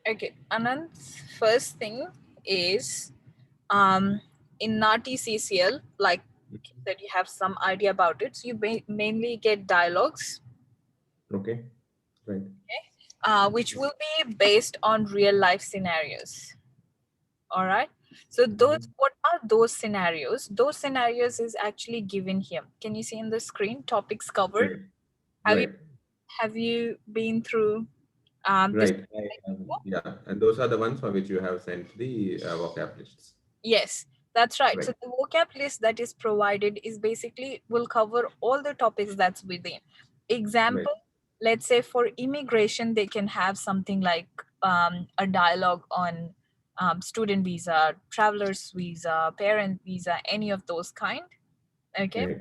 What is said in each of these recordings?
Okay, Anand's first thing is in NAATI CCL, like that you have some idea about it. So you mainly get dialogues, Okay. Right. which will be based on real life scenarios. All right. So those, what are those scenarios? Those scenarios is actually given here. Can you see in the screen topics covered? Right. Have you Right. have you been through this? Right. Yeah. And those are the ones for which you have sent the vocab lists. Yes, that's right. Right. So the vocab list that is provided is basically will cover all the topics that's within. Right. Example, let's say for immigration, they can have something like a dialogue on student visa, traveler's visa, parent visa, any of those kind. Okay. Right.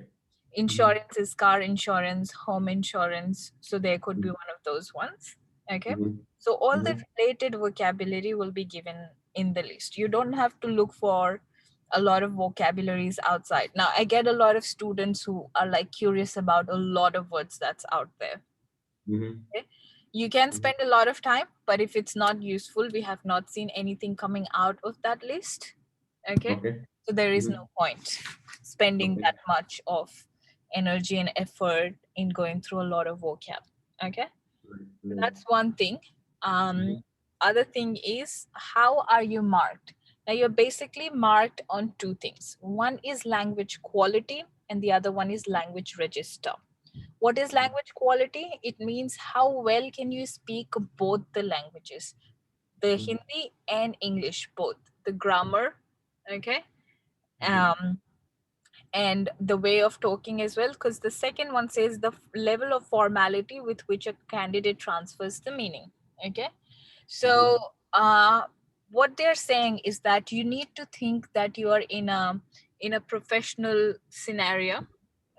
Insurance is car insurance, home insurance. So there could be Mm-hmm. one of those ones. Okay. Mm-hmm. So all the Mm-hmm. related vocabulary will be given in the list. You don't have to look for a lot of vocabularies outside. Now, I get a lot of students who are like curious about a lot of words that's out there. Mm-hmm. Okay? You can spend a lot of time, but if it's not useful, we have not seen anything coming out of that list. Okay. Okay. So there is Mm-hmm. no point spending Okay. that much of energy and effort in going through a lot of vocab. Okay. Right. So Right. that's one thing. Mm-hmm. Other thing is, how are you marked? Now you're basically marked on two things. One is language quality and the other one is language register. What is language quality? It means how well can you speak both the languages, the Hindi and English both, the grammar, okay, Mm-hmm. um, and the way of talking as well. Because the second one says the level of formality with which a candidate transfers the meaning. Okay, so what they're saying is that you need to think that you are in a professional scenario.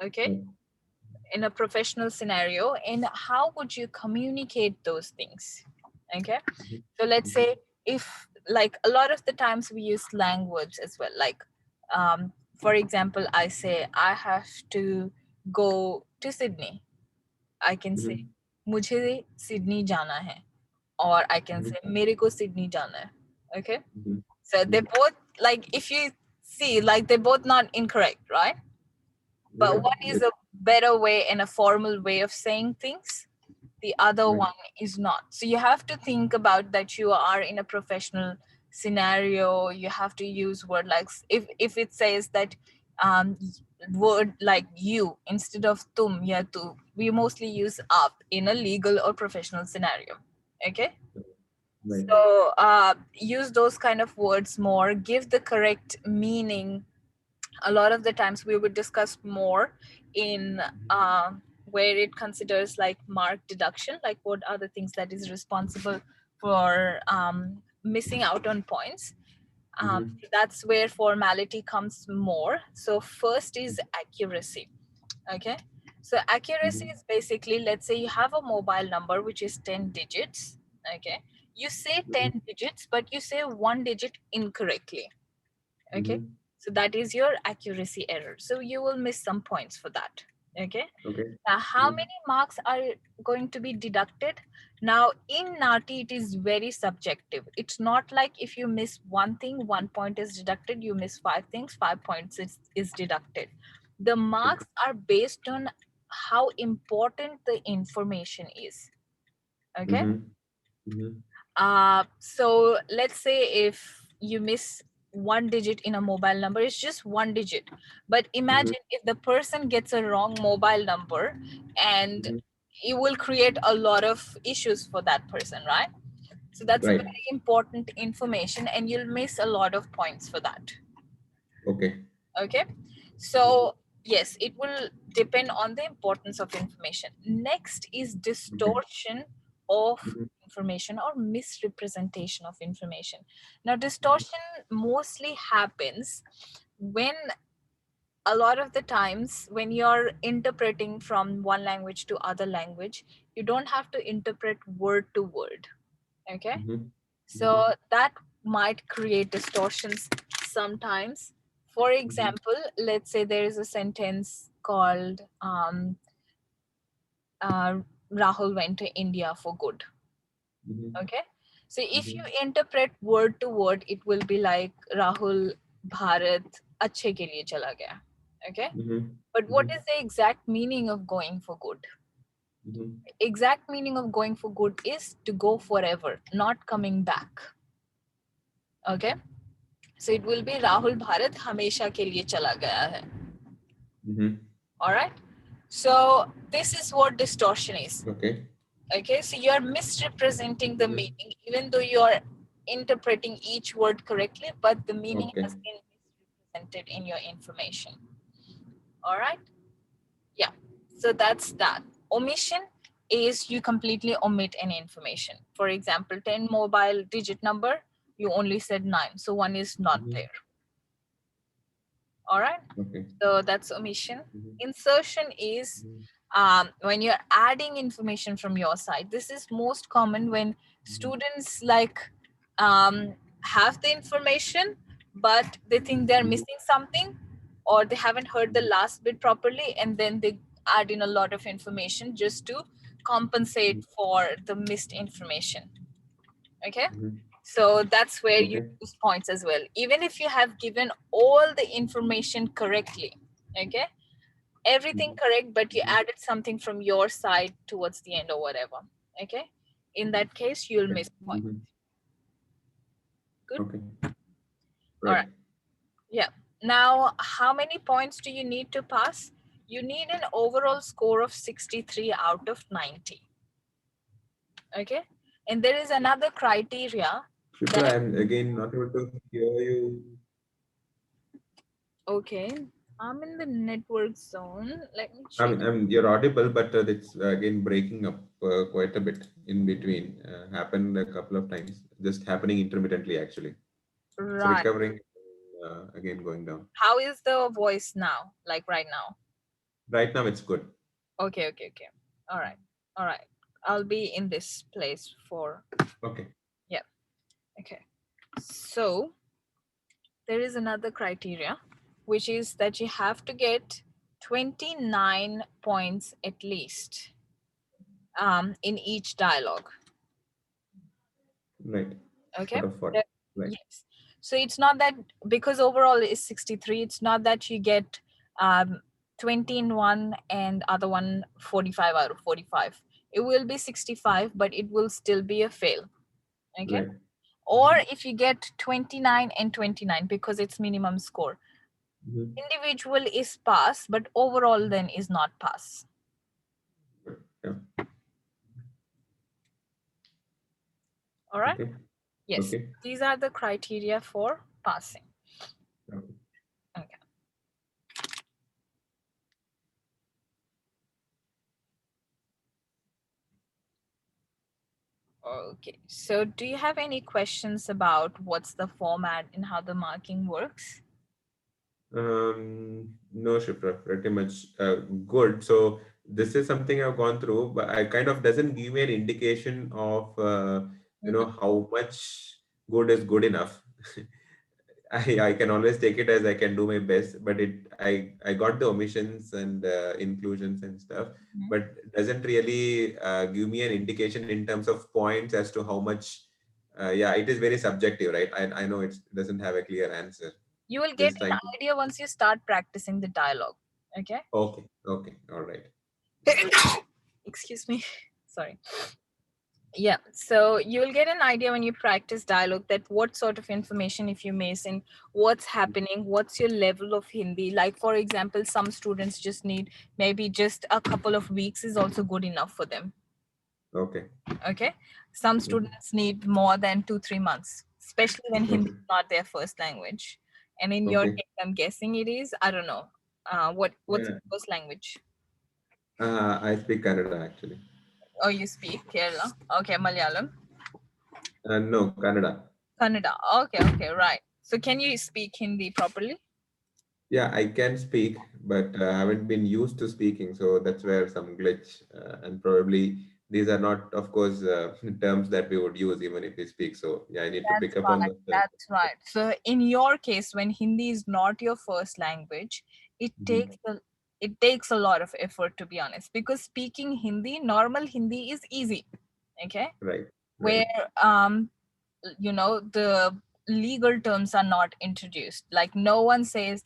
Okay, Right. in a professional scenario, and how would you communicate those things? Okay, so let's Mm-hmm. say, if like a lot of the times we use slang words as well, like for example, I say I have to go to Sydney. I can say Mm-hmm. मुझे Sydney जाना है, or I can say मेरे को Sydney जाना है. Okay, so they Mm-hmm. both, like, if you see, like, they're both not incorrect, right? But Right. one is Yes. a better way and a formal way of saying things, the other Right. one is not. So you have to think about that you are in a professional scenario. You have to use word like, if it says that um word like you instead of tum ya tu, we mostly use up in a legal or professional scenario. Okay, Right. so use those kind of words more, give the correct meaning. A lot of the times we would discuss more in where it considers like mark deduction, like what are the things that is responsible for missing out on points. Mm-hmm. That's where formality comes more. So first is accuracy. Okay, so accuracy Mm-hmm. is basically, let's say you have a mobile number which is 10 digits. Okay, you say 10 digits but you say one digit incorrectly. Okay, Mm-hmm. so that is your accuracy error, so you will miss some points for that. Okay, Okay. now how Mm-hmm. many marks are going to be deducted? Now in NAATI it is very subjective. It's not like if you miss one thing, 1 point is deducted. You miss five things, 5 points is deducted. The Okay. marks are based on how important the information is. Okay, Mm-hmm. Mm-hmm. so let's say if you miss one digit in a mobile number, it's just one digit. But Mm-hmm. imagine if the person gets a wrong mobile number, and Mm-hmm. it will create a lot of issues for that person, right? So that's Right. very important information, and you'll miss a lot of points for that. Okay. Okay, so yes, it will depend on the importance of information. Next is Okay. distortion of Mm-hmm. information or misrepresentation of information. Now distortion mostly happens when, a lot of the times when you're interpreting from one language to other language, you don't have to interpret word to word. Okay, Mm-hmm. Mm-hmm. so that might create distortions sometimes. For Mm-hmm. example, let's say there is a sentence called uh, Rahul went to India for good. Mm-hmm. Okay, So if you interpret word to word, it will be like Rahul Bharat अच्छे के लिए चला गया. Okay, but what is the exact meaning of going for good? Exact meaning of going for good is to go forever, not coming back. Okay, so it will be Rahul Bharat हमेशा के लिए चला गया है. All right, so this is what distortion is. Okay, so you're misrepresenting the meaning, even though you're interpreting each word correctly, but the meaning has been misrepresented in your information. All right, yeah, so that's that. Omission is you completely omit any information. For example, 10 mobile digit number, you only said 9, so 1 is not there. All right, so that's omission. Insertion is when you're adding information from your side. This is most common when students like have the information, but they think they're missing something, or they haven't heard the last bit properly, and then they add in a lot of information just to compensate for the missed information. Okay, so that's where you lose points as well, even if you have given all the information correctly. Okay, everything correct, but you added something from your side towards the end or whatever. Okay, in that case you'll miss points. Good. All right, yeah. Now, how many points do you need to pass? You need an overall score of 63 out of 90. Okay, and there is another criteria. Shipra, I'm again not able to hear you. Okay, I'm in the network zone. Let me check. You're audible, but it's again breaking up quite a bit in between. Happened a couple of times, just happening intermittently actually. Right. So recovering, again going down. How is the voice now? Like right now? Right now it's good. Okay. All right. I'll be in this place for. Okay. Yeah. Okay. So there is another criteria, which is that you have to get 29 points at least in each dialogue. Right. Okay. Out of what? Right. Yes. So it's not that because overall is 63, it's not that you get 20 in one and other one 45 out of 45. It will be 65, but it will still be a fail. Okay. Right. Or if you get 29 and 29 because it's minimum score, individual is pass, but overall then is not pass. Yeah. All right. Okay. Yes. Okay. These are the criteria for passing. Okay. Okay. Okay, so do you have any questions about what's the format and how the marking works? No, Shipra, pretty much good. So this is something I've gone through, but I kind of doesn't give me an indication of how much good is good enough. I can always take it as I can do my best, but I got the omissions and inclusions and stuff, but doesn't really give me an indication in terms of points as to how much. Yeah, it is very subjective, right? I know it doesn't have a clear answer. You will get an idea once you start practicing the dialogue. Okay. Okay. All right. Excuse me. Sorry. Yeah, so you'll get an idea when you practice dialogue that what sort of information if you miss and what's happening, what's your level of Hindi. Like for example, some students just need maybe just a couple of weeks is also good enough for them. Okay. Okay. Some students need more than 2-3 months, especially when Hindi is not their first language. And in your case, I'm guessing it is. I don't know. What's your first language? I speak Kannada actually. Oh, you speak Kerala. Okay, Malayalam. No, Kannada. Kannada. Okay, right. So can you speak Hindi properly? Yeah, I can speak, but I haven't been used to speaking, so that's where some glitch. And probably these are not, of course, terms that we would use even if we speak. So yeah, I need to pick up on the. That's right. So in your case, when Hindi is not your first language, it takes a lot of effort, to be honest, because speaking Hindi, normal Hindi is easy. Okay. Right. Where the legal terms are not introduced. Like no one says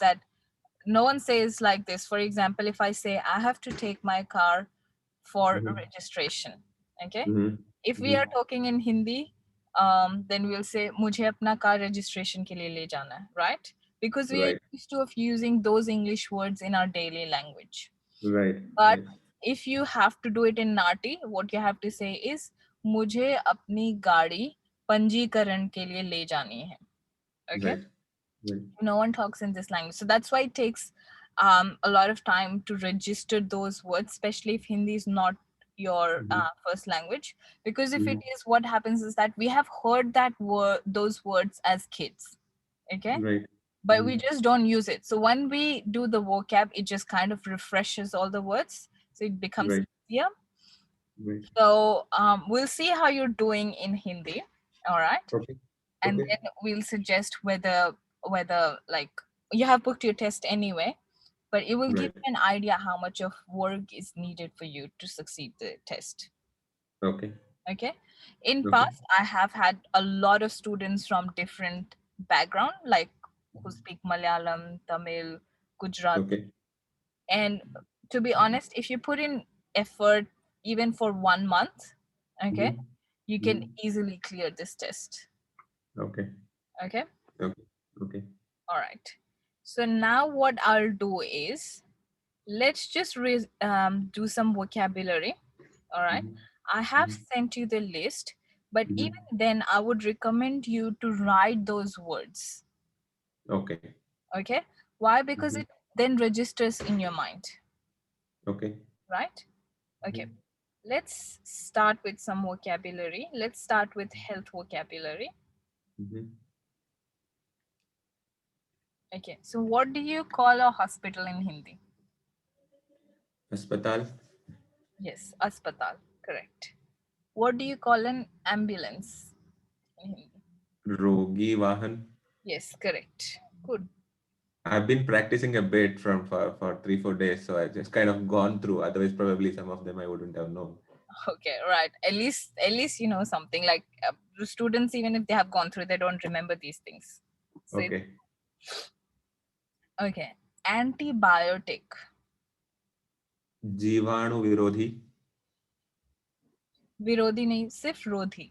like this. For example, if I say I have to take my car for Mm-hmm. registration, okay, Mm-hmm. if we are talking in Hindi, then we'll say मुझे अपना car registration के लिए ले जाना है, right? Because we are Right. used to of using those English words in our daily language. Right. But Right. if you have to do it in Nati, what you have to say is मुझे अपनी गाड़ी पंजीकरण के लिए ले जानी है. Okay? Right. Right. No one talks in this language. So that's why it takes a lot of time to register those words, especially if Hindi is not your Mm-hmm. first language. Because if it Mm-hmm. is, what happens is that we have heard those words as kids. Okay? Right. But Mm-hmm. we just don't use it. So when we do the vocab, it just kind of refreshes all the words. So it becomes Right. easier. Right. So we'll see how you're doing in Hindi. All right. Okay. And Okay. then we'll suggest whether like you have booked your test anyway, but it will give Right. you an idea how much of work is needed for you to succeed the test. Okay. Okay. In Okay. past, I have had a lot of students from different background, like who speak Malayalam, Tamil, Gujarati. Okay. And to be honest, if you put in effort even for 1 month, okay, Mm-hmm. you can Mm-hmm. easily clear this test. Okay. Okay. Okay. Okay. All right. So now what I'll do is let's just do some vocabulary. All right. Mm-hmm. I have Mm-hmm. sent you the list, but Mm-hmm. even then, I would recommend you to write those words. Okay. Okay. Why? Because Mm-hmm. it then registers in your mind. Okay. Right. Okay. Mm-hmm. Let's start with some vocabulary. Let's start with health vocabulary. Mm-hmm. Okay. So, what do you call a hospital in Hindi? Aspatal. Yes, aspatal. Correct. What do you call an ambulance in Hindi? Rogi Vahan. Yes, correct. Good. I've been practicing a bit for 3 4 days, so I just kind of gone through. Otherwise, probably some of them I wouldn't have known. Okay, right. At least you know something. Like the students, even if they have gone through, they don't remember these things. So Okay. okay. Antibiotic. जीवाणु विरोधी. विरोधी नहीं, सिर्फ रोधी.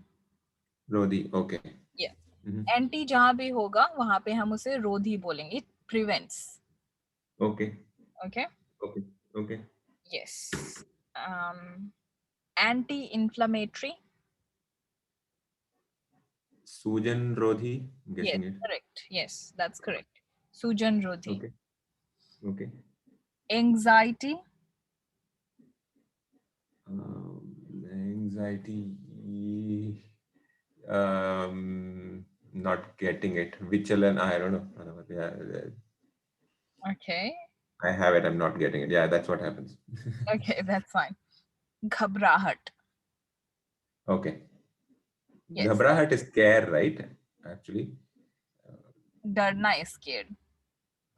रोधी. Okay. Yeah. Mm-hmm. Anti जहाँ भी होगा वहां पे हम उसे रोधी बोलेंगे. It prevents. Okay. Okay. Okay. Okay. Yes. Anti-inflammatory. सूजन रोधी. I'm Yes, guessing it. correct. Yes, that's correct. Sujan rodhi. Okay. Okay. Anxiety. Anxiety. Not getting it. Vichalan. I don't know. Yeah, Okay. I have it. I'm not getting it. Yeah, that's what happens. Okay, that's fine. Ghabrahat. Okay. Yes. Ghabrahat is scare, right? Actually. Darna is scared.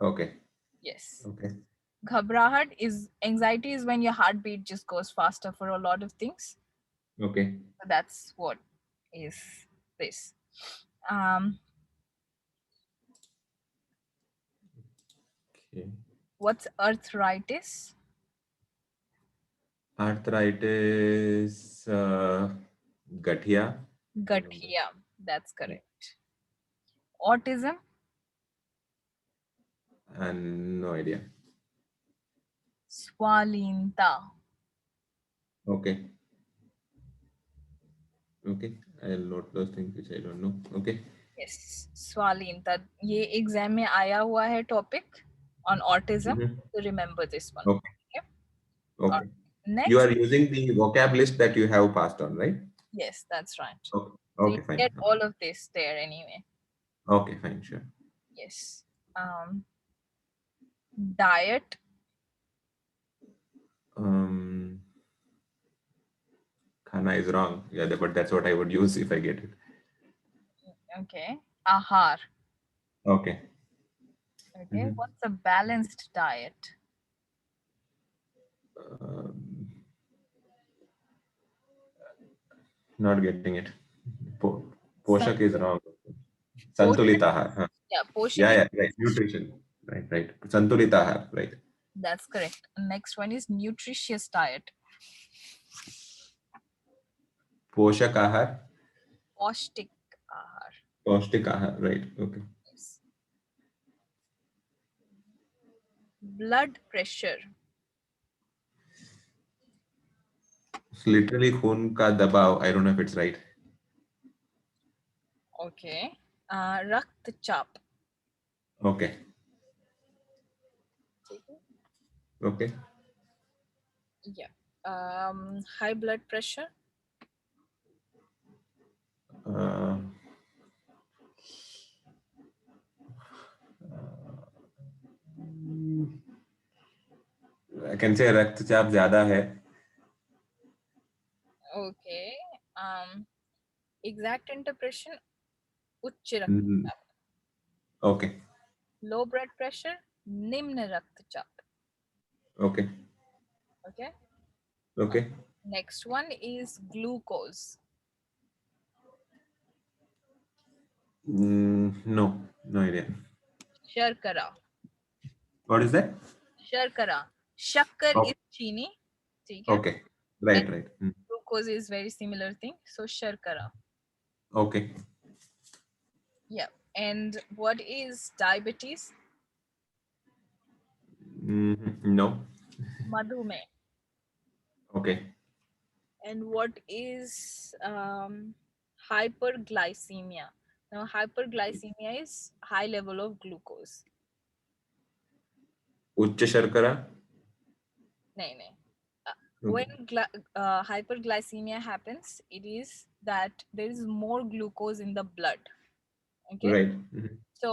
Okay. Yes. Okay. Ghabrahat is anxiety is when your heartbeat just goes faster for a lot of things. Okay. So that's what is this. Um, Okay. what's arthritis? Arthritis. Gathia. I don't know. Gathia. That's Yeah. correct. Autism. And no idea. Swalinta. Okay. Okay. I'll note those things which I don't know. Okay. Yes, Swalinta. ये exam में आया हुआ है topic on autism. Mm-hmm. So remember this one. Okay. Okay. All Okay. right. You are Next. using the vocab list that you have passed on, right? Yes, that's right. Okay. So you Okay, fine. get all of this there anyway. Okay, fine, sure. Yes. Diet. Um, Khana is wrong. Yeah, but that's what I would use if I get it. Okay. Ahar. Okay. Okay. What's a balanced diet? Not getting it. Poshak is wrong. Poshak, Santulita ahar. Huh. yeah, Yeah, portion is yeah, right. Nutrition. Right. Santulita ahar. Right. that's correct. Next one is nutritious diet. Poshak ahar. Paustik ahar. Paustik ahar. Right. Okay. Yes. Blood pressure. It's literally खून का दबाव. I don't know if it's right. Okay. रक्तचाप. Okay. Okay. Yeah. High blood pressure. Uh, I can say रक्तचाप ज्यादा है. Okay. Exact interpretation. उच्च Mhm. रक्तचाप. Okay. Low blood pressure. निम्न रक्तचाप. Okay. Okay. Okay. Next one is glucose. No idea. Sharkara. What is that? Sharkara. Shakkar Oh, is chini. ठीक है? okay. And Right. glucose is very similar thing. So sharkara. Okay. Yeah. And what is diabetes? No. Madhume. Okay. And what is hyperglycemia? Now hyperglycemia is high level of glucose. उच्च शर्करा. No. When hyperglycemia happens, it is that there is more glucose in the blood. Okay. Right. So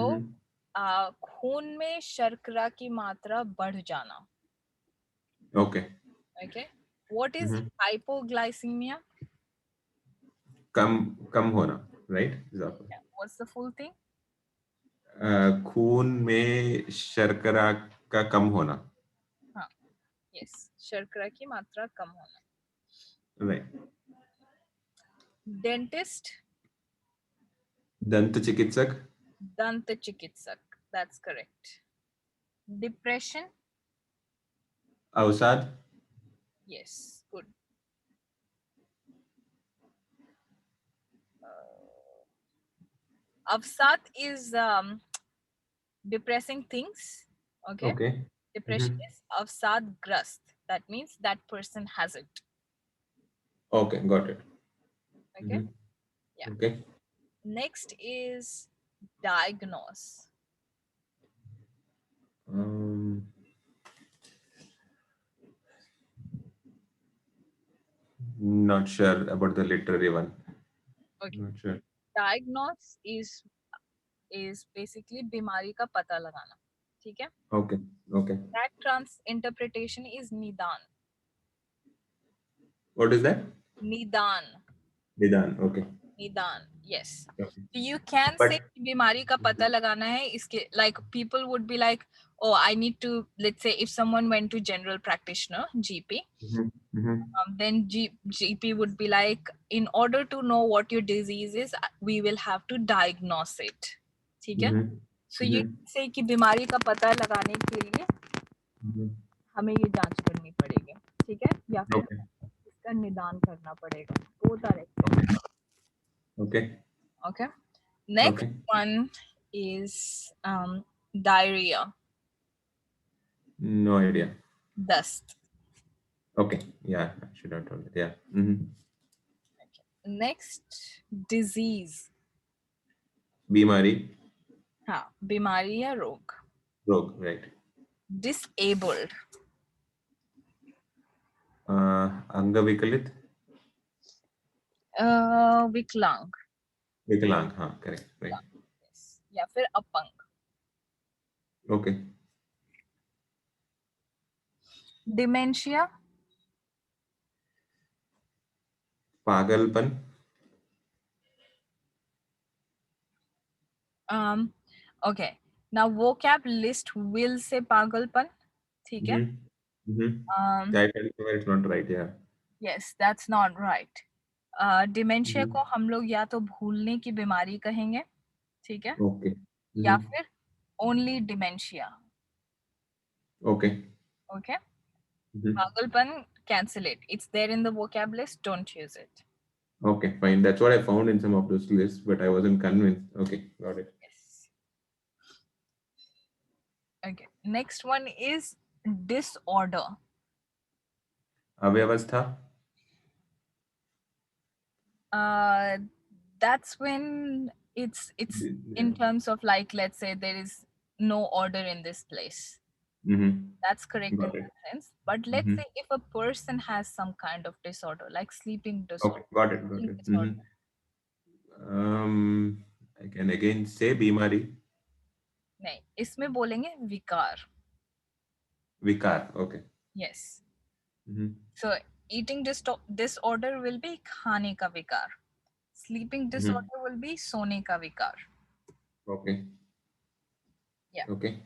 खून में शर्करा की मात्रा बढ़ जाना. Okay. Okay. What is hypoglycemia? कम होना. Right. What's the full thing? खून में शर्करा का कम होना. हाँ. Yes. शर्करा की मात्रा कम होना. Right. Dentist. दंत चिकित्सक. दंत चिकित्सक. That's correct. Depression. अवसाद. Yes. Good. Avsat is depressing things. Okay. Okay. Depression is avsad grast. That means that person has it. Okay, got it. Okay. Yeah. Okay. Next is diagnose. Not sure about the literary one. Okay. Not sure. Diagnose is basically बीमारी का पता लगाना. ठीक है? Okay. That interpretation is nidan. What is that? Nidan. Nidan. Okay. Nidan. Yes. Okay. So you can But say बीमारी का पता लगाना है. इसके like people would be like, oh, I need to, let's say if someone went to general practitioner, GP, then GP would be like, in order to know what your disease is, we will have to diagnose it. ठीक है? So you say कि बीमारी का पता लगाने के लिए हमें ये जांच करनी पड़ेगी. ठीक है? या फिर इसका निदान करना पड़ेगा. Both are excellent. Okay. Next one is diarrhea. No idea. Dust. Okay. Yeah, I should have told it. Yeah. Okay. Next, disease. बीमारी. हाँ, बीमारी या रोग. रोग. Right. Disabled. अंगविकलित. विकलांग. विकलांग. हाँ, correct. Right. Yes. या फिर अपंग. Okay. Dementia. पागलपन. Okay. Now vocab list will say पागलपन. ठीक है? I tell you it's not right. Yeah. Yes, that's not right. Dementia को हम लोग या तो भूलने की बीमारी कहेंगे, ठीक है, Okay. या फिर ओनली डिमेंशिया. Okay. ओके, पागलपन, cancel it. It's there in the vocab list, don't use it. Okay, fine. That's what I found in some of those lists, but I wasn't convinced. Okay, got it. Yes. Okay, next one is disorder. Avyavastha. That's when it's in terms of, like, let's say there is no order in this place. That's correct in Got it. that sense. But let's say if a person has some kind of disorder, like sleeping disorder, Okay, got it. Got eating it. disorder. I can again say Bimari. नहीं, इसमें बोलेंगे विकार. Vikar. Okay. Yes. So eating disorder will be खाने का विकार. Sleeping disorder will be सोने का विकार. Okay. Yeah. Okay.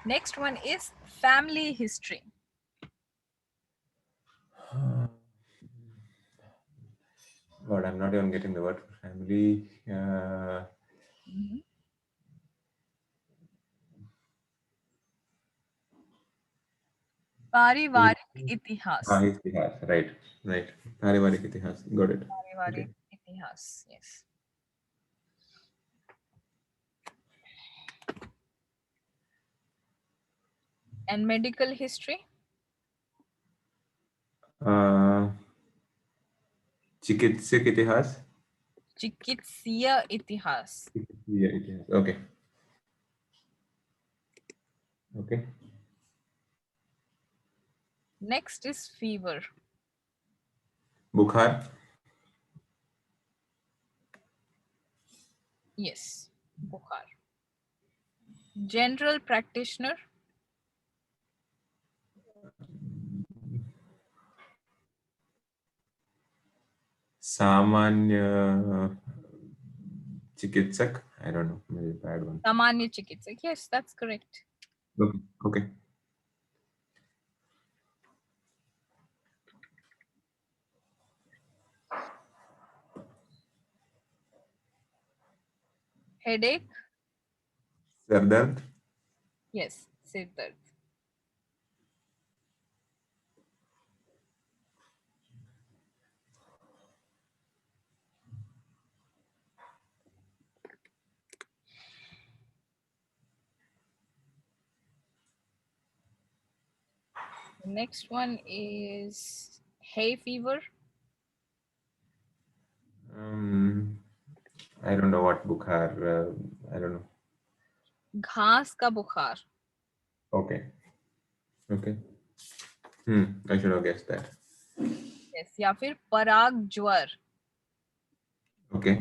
Next one is family history. God, I'm not even getting the word for family. पारिवारिक इतिहास. Itihas. Right. Right. Parivarik Itihas. Got it. पारिवारिक Okay. इतिहास. Yes. And medical history. Chikitsik Itihas. चिकित्सीय इतिहास. Yeah, Itihas. Okay. Okay. Next is fever. Bukhar. Yes, बुखार. General practitioner. Samanya Chikitsak. I don't know. Maybe a bad one. सामान्य चिकित्सक. Yes, that's correct. Okay. Okay. Headache. Sardard. Yes, सिर दर्द. Next one is hay fever. I don't know what Bukhar. I don't know. घास का बुखार. Okay. Okay. I should have guessed that. Yes, या फिर पराग ज्वर. Okay.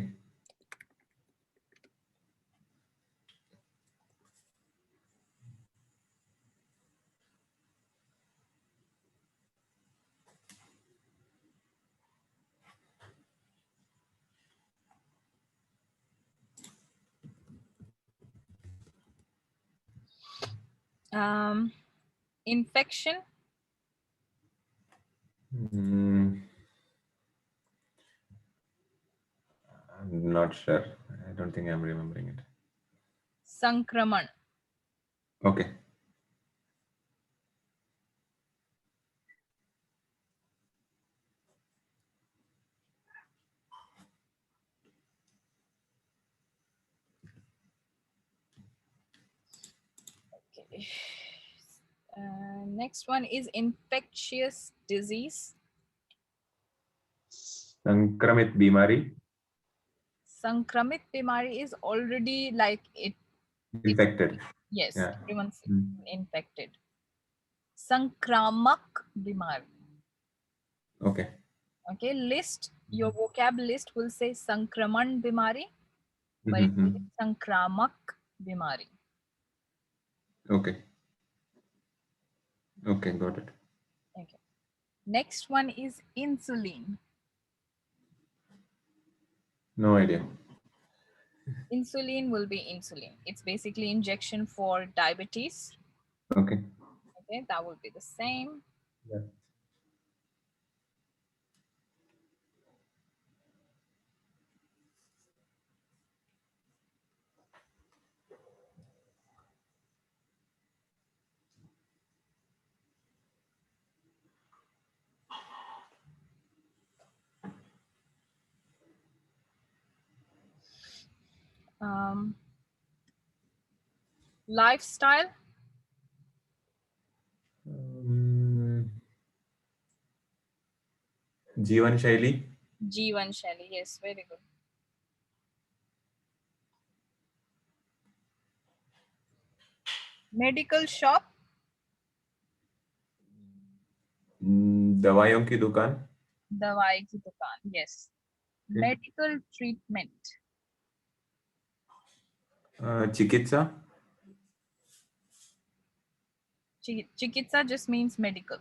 Infection. I'm not sure. I don't think I'm remembering it. संक्रमण. Okay. Okay. Next one is infectious disease. Sankramit Bimari. Sankramit bimari is already like it. Infected. Yes, Yeah. everyone's infected. Sankramak bimari. Okay. Okay, list, your vocab list will say sankraman bimari, but it will be sankramak bimari. Okay. Okay, got it. Okay. Next one is insulin. No idea. Insulin will be insulin. It's basically injection for diabetes. Okay. Okay, that will be the same. Yeah. Um, Lifestyle. Um, जीवन शैली. Jeevan Shaili. Yes, very good. Medical shop. दवाइयों की दुकान. Dawai ki dukaan. Yes. Okay. Medical treatment. चिकित्सा. Chikitsa just means medical.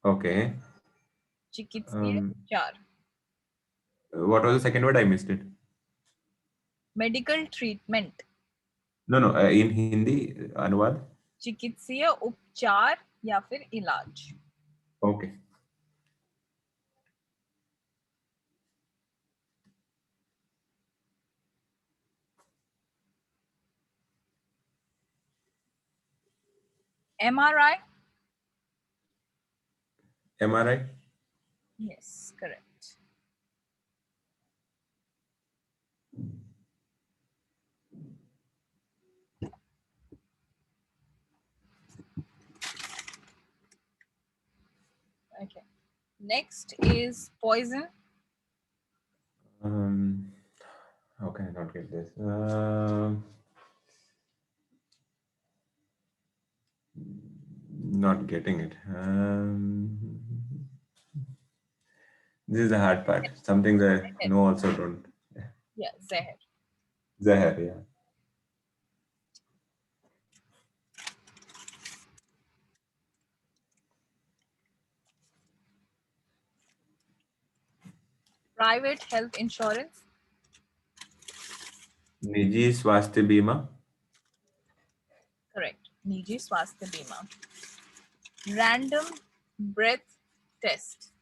Okay. Chikitsa उपचार. What was the second word? I missed it. Medical treatment. No, no. In Hindi, अनुवाद. चिकित्सीय उपचार या फिर इलाज. Okay. MRI. MRI. Yes, correct. Okay. Next is poison. How can I not get this? Not getting it. This is the hard part. Something that I know also don't. Yeah, zehar. Zahar, yeah. Private health insurance. निजी स्वास्थ्य बीमा. Correct. निजी स्वास्थ्य बीमा. Random breath test.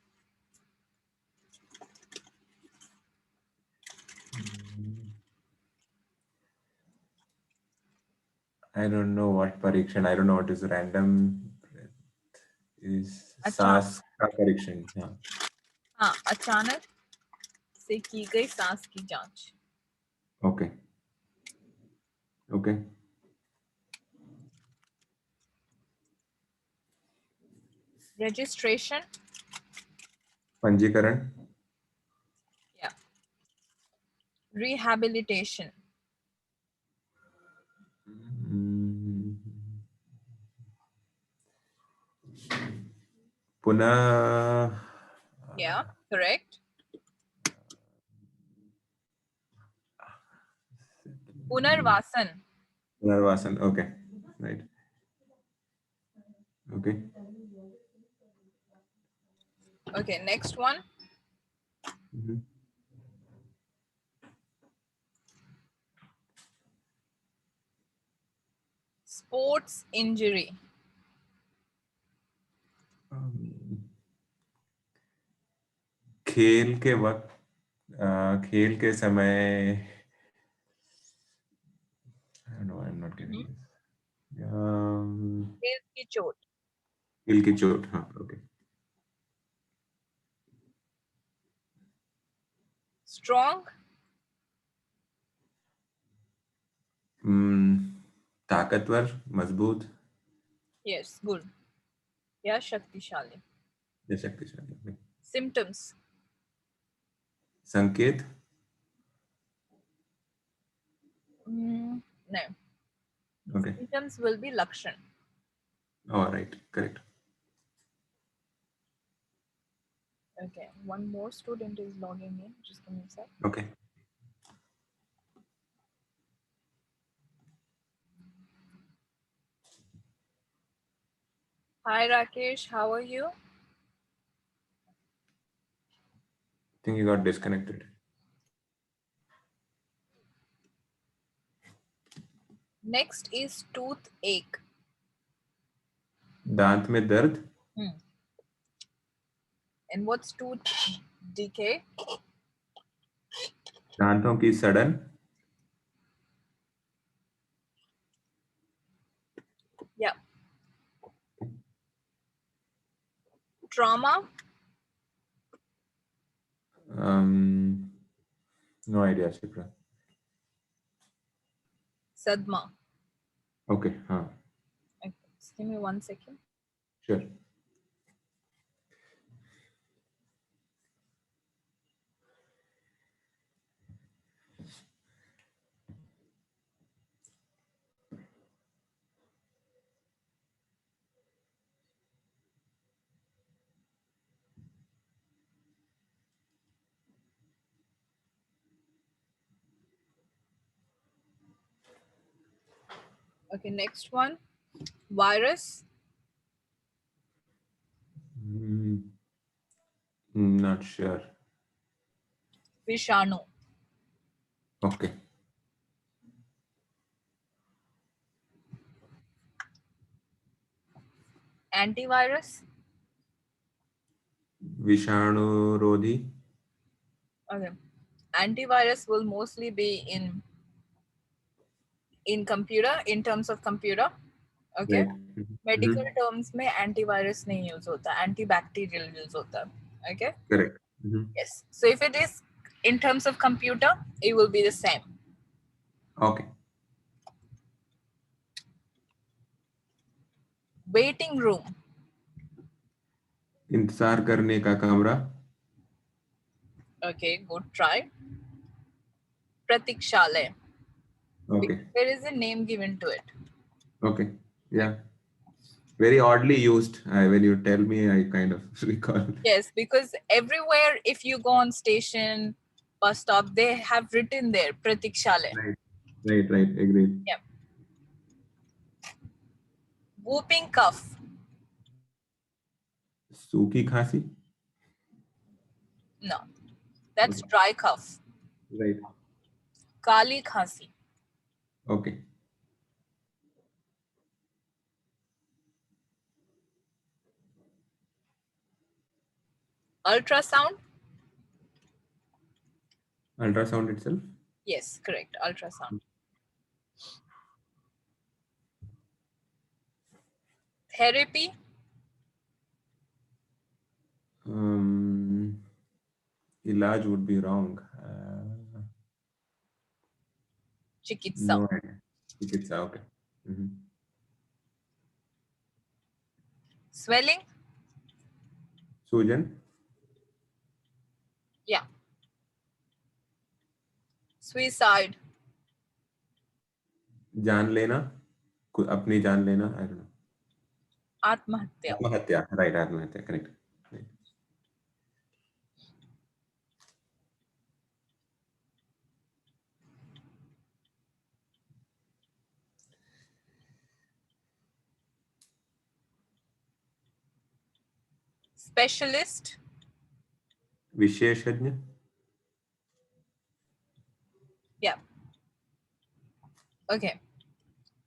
I don't know what परीक्षण. I don't know what is random. Is अचानक. सांस का परीक्षण. हाँ. हाँ, अचानक से की गई सांस की जांच. Okay. Okay. Registration. पंजीकरण. Yeah. Rehabilitation. पुनः. Yeah, correct. Punarvasan. पुनर्वासन. Okay. Right. Okay. Okay, next one. Mhm. Sports injury. खेल के वक्त. खेल के समय. I don't know. I'm not getting this. दिल की चोट. खेल की चोट. हाँ. Okay. Strong. ताकतवर. मजबूत. Yes, good. या शक्तिशाली. या शक्तिशाली. Okay. Symptoms. संकेत. No. Okay. Symptoms will be lakshan. All right. Correct. Okay, one more student is logging in. Just give me a sec. Okay. Hi Rakesh, how are you? I think you got disconnected. Next is toothache. दांत में दर्द. Hmm. And what's tooth decay? दांतों की सड़न. Yeah. Trauma? No idea, Shipra. Sadma. Okay, हाँ. Okay. Just give me 1 second. Sure. Okay, next one. Virus? Mm, not sure. Vishanu. Okay. Antivirus? विषाणुरोधी. Okay. Antivirus will mostly be in computer, in terms of computer. Okay. Right. Medical Mm-hmm. Terms में antivirus नहीं use होता, antibacterial use होता है. Okay. Correct. Mm-hmm. Yes. So if it is in terms of computer, it will be the same. Okay. Waiting room. इंतजार करने का कमरा. Okay, good try. Pratikshalay. Okay. There is a name given to it. Okay. Yeah. Very oddly used. When you tell me, I kind of recall. Yes, because everywhere, if you go on station, bus stop, they have written there Pratikshalay. Right. Right. Right. Agreed. Yeah. Whooping cough. सूखी खांसी. No, that's Okay. dry cough. Right. Kali khasi. Okay. Ultrasound. Ultrasound itself. Yes, correct. Ultrasound. Therapy. इलाज would be wrong. Chikitsa. No idea. चिकित्सा. Okay. Mm-hmm. Swelling. सूजन. Yeah. Suicide. जान लेना. अपनी जान लेना. I don't know. Atmahatya. आत्महत्या. Right. आत्महत्या. Correct. Right. Specialist. विशेषज्ञ. Yeah. Okay.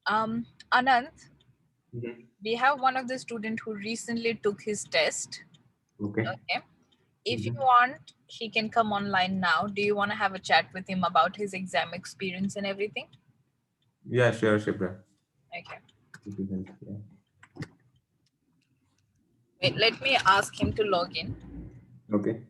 Anant, Mm-hmm. we have one of the student who recently took his test. Okay. Okay. If you Mm-hmm. want, he can come online now. Do you want to have a chat with him about his exam experience and everything? Yeah, sure, Shipra. Okay. Yeah. Wait, let me ask him to log in. Okay.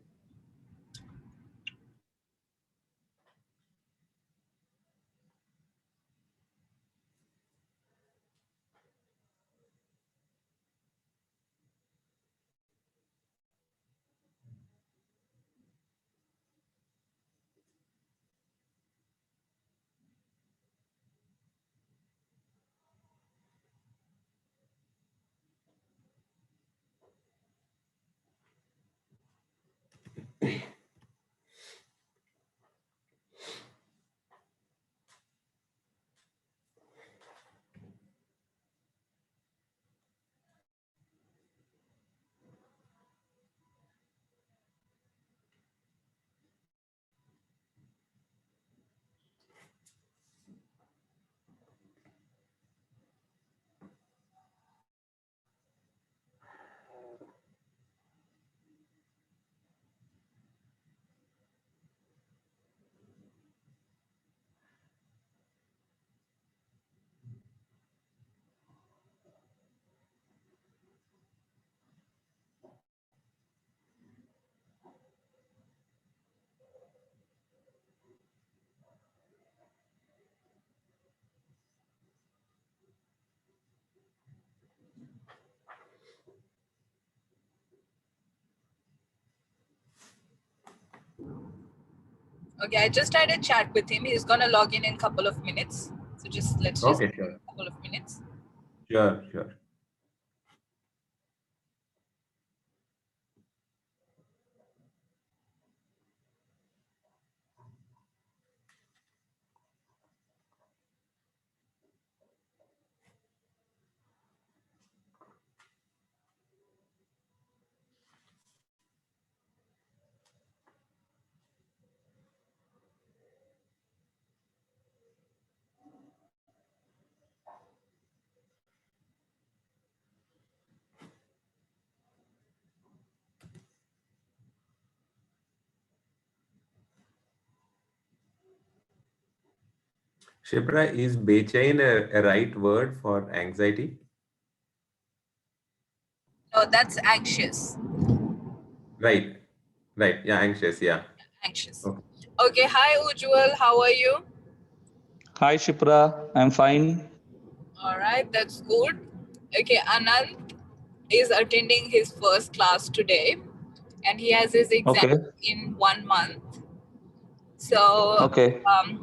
Okay, I just had a chat with him. He's gonna log in a couple of minutes. So let's just Okay, give him sure. a couple of minutes. Sure, sure. Shipra, is Bechain a right word for anxiety? No, that's anxious. Right, right. Yeah, anxious. Yeah. Anxious. Okay. Okay, hi Ujwal, how are you? Hi Shipra, I'm fine. All right, that's good. Okay, Anand is attending his first class today and he has his exam Okay, in 1 month. So, okay.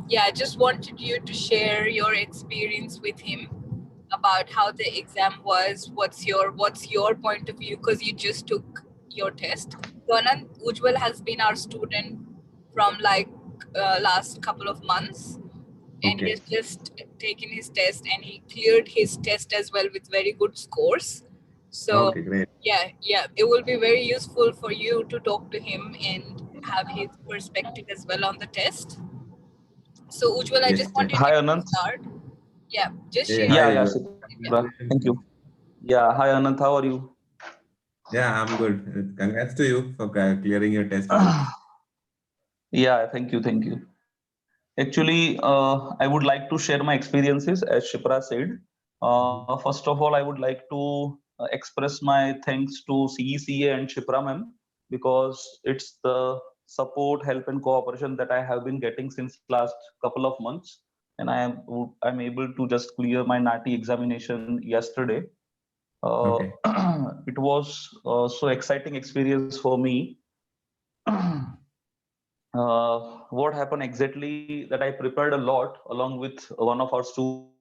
yeah, I just wanted you to share your experience with him about how the exam was. What's your point of view? Because you just took your test. So, Anand, Ujwal has been our student from like last couple of months, and he has Okay. just taken his test and he cleared his test as well with very good scores. So Okay, great. yeah, it will be very useful for you to talk to him and have his perspective as well on the test. So Ujwal, I just Yes, wanted Hi you to Anant. start. Yeah, just hey, share hi, Yeah, your yeah, Ujjwal. Shipra. Congratulations. Thank you. Yeah, hi Anant, how are you? Yeah, I'm good. Congrats to you for clearing your test well. Yeah, thank you, thank you. Actually, I would like to share my experiences, as Shipra said. Mhm. First of all, I would like to express my thanks to CECA and Shipra ma'am because it's the support, help, and cooperation that I have been getting since last couple of months, and I'm able to just clear my NAATI examination yesterday. Uh, Okay. it was so exciting experience for me. What happened exactly that I prepared a lot along with one of our students,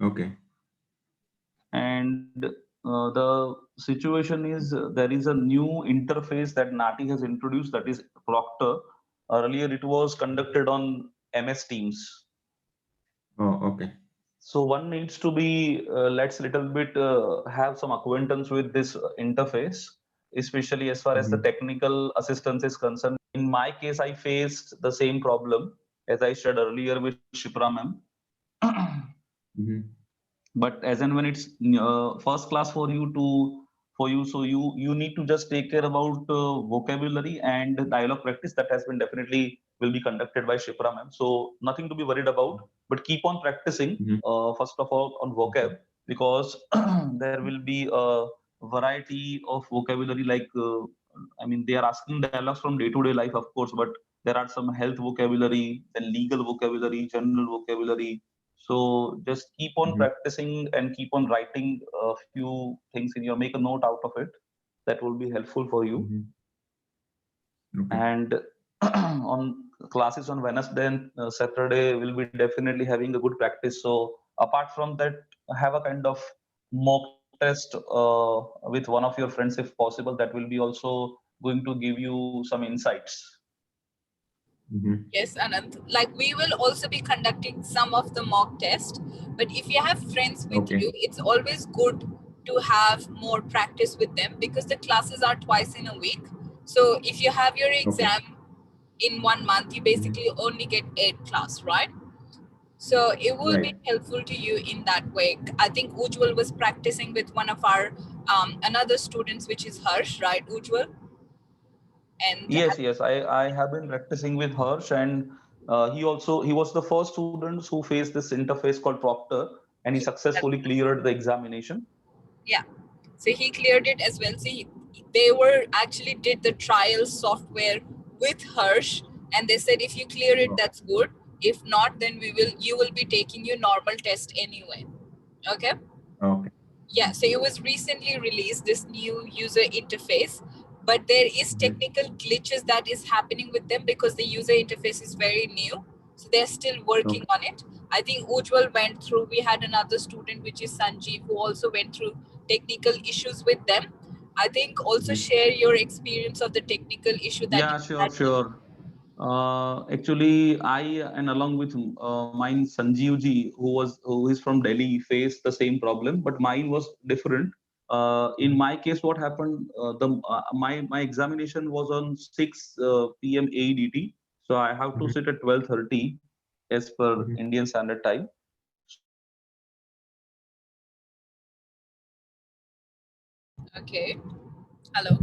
Okay. and the situation is there is a new interface that NAATI has introduced, that is Proctor. Earlier it was conducted on MS Teams. Oh, okay. So one needs to be let's little bit have some acquaintance with this interface, especially as far as the Mm-hmm. technical assistance is concerned. In my case, I faced the same problem as I shared earlier with Shipra ma'am. Mm-hmm. But as and when it's first class for you to for you, so you need to just take care about vocabulary and dialogue practice that has been definitely will be conducted by Shipra ma'am, so nothing to be worried about, but keep on practicing Mm-hmm. first of all on vocab, because there will be a variety of vocabulary, like I mean they are asking dialogues from day to day life, of course, but there are some health vocabulary, then legal vocabulary, general vocabulary. So just keep on Mm-hmm. practicing and keep on writing a few things in your, make a note out of it. That will be helpful for you. Mm-hmm. Okay. And on classes on Wednesday and Saturday, we'll be definitely having a good practice. So apart from that, have a kind of mock test with one of your friends if possible. That will be also going to give you some insights. Mm-hmm. Yes, Anand. Like we will also be conducting some of the mock test, but if you have friends with Okay. you, it's always good to have more practice with them because the classes are twice in a week. So if you have your Okay. exam in 1 month, you Mm-hmm. basically only get 8 class, right? So it will be Right. helpful to you in that way. I think Ujwal was practicing with one of our another students, which is Harsh, right, Ujwal? And Yes, yes, I have been practicing with Harsh, and he was the first student who faced this interface called Proctor, and he yeah, that's successfully cleared the examination. yeah. So he cleared it as well. So they were actually did the trial software with Hirsch, and they said if you clear it, Oh, that's good. If not, then you will be taking your normal test anyway. Okay. okay. Yeah. So it was recently released this new user interface. but there is technical glitches that is happening with them because the user interface is very new, so they're still working on it. I think Ujjwal went through, we had another student which is Sanjeev who also went through technical issues with them. I think also share your experience of the technical issue that Yeah, you sure, had. sure. Actually, I and along with mine, Sanjeev ji, who is from Delhi, faced the same problem, but mine was different. In my case, what happened? My examination was on 6 p.m. AEDT, so I have to sit at 12:30 as per Indian Standard Time. So I was fortunate that Okay. Hello.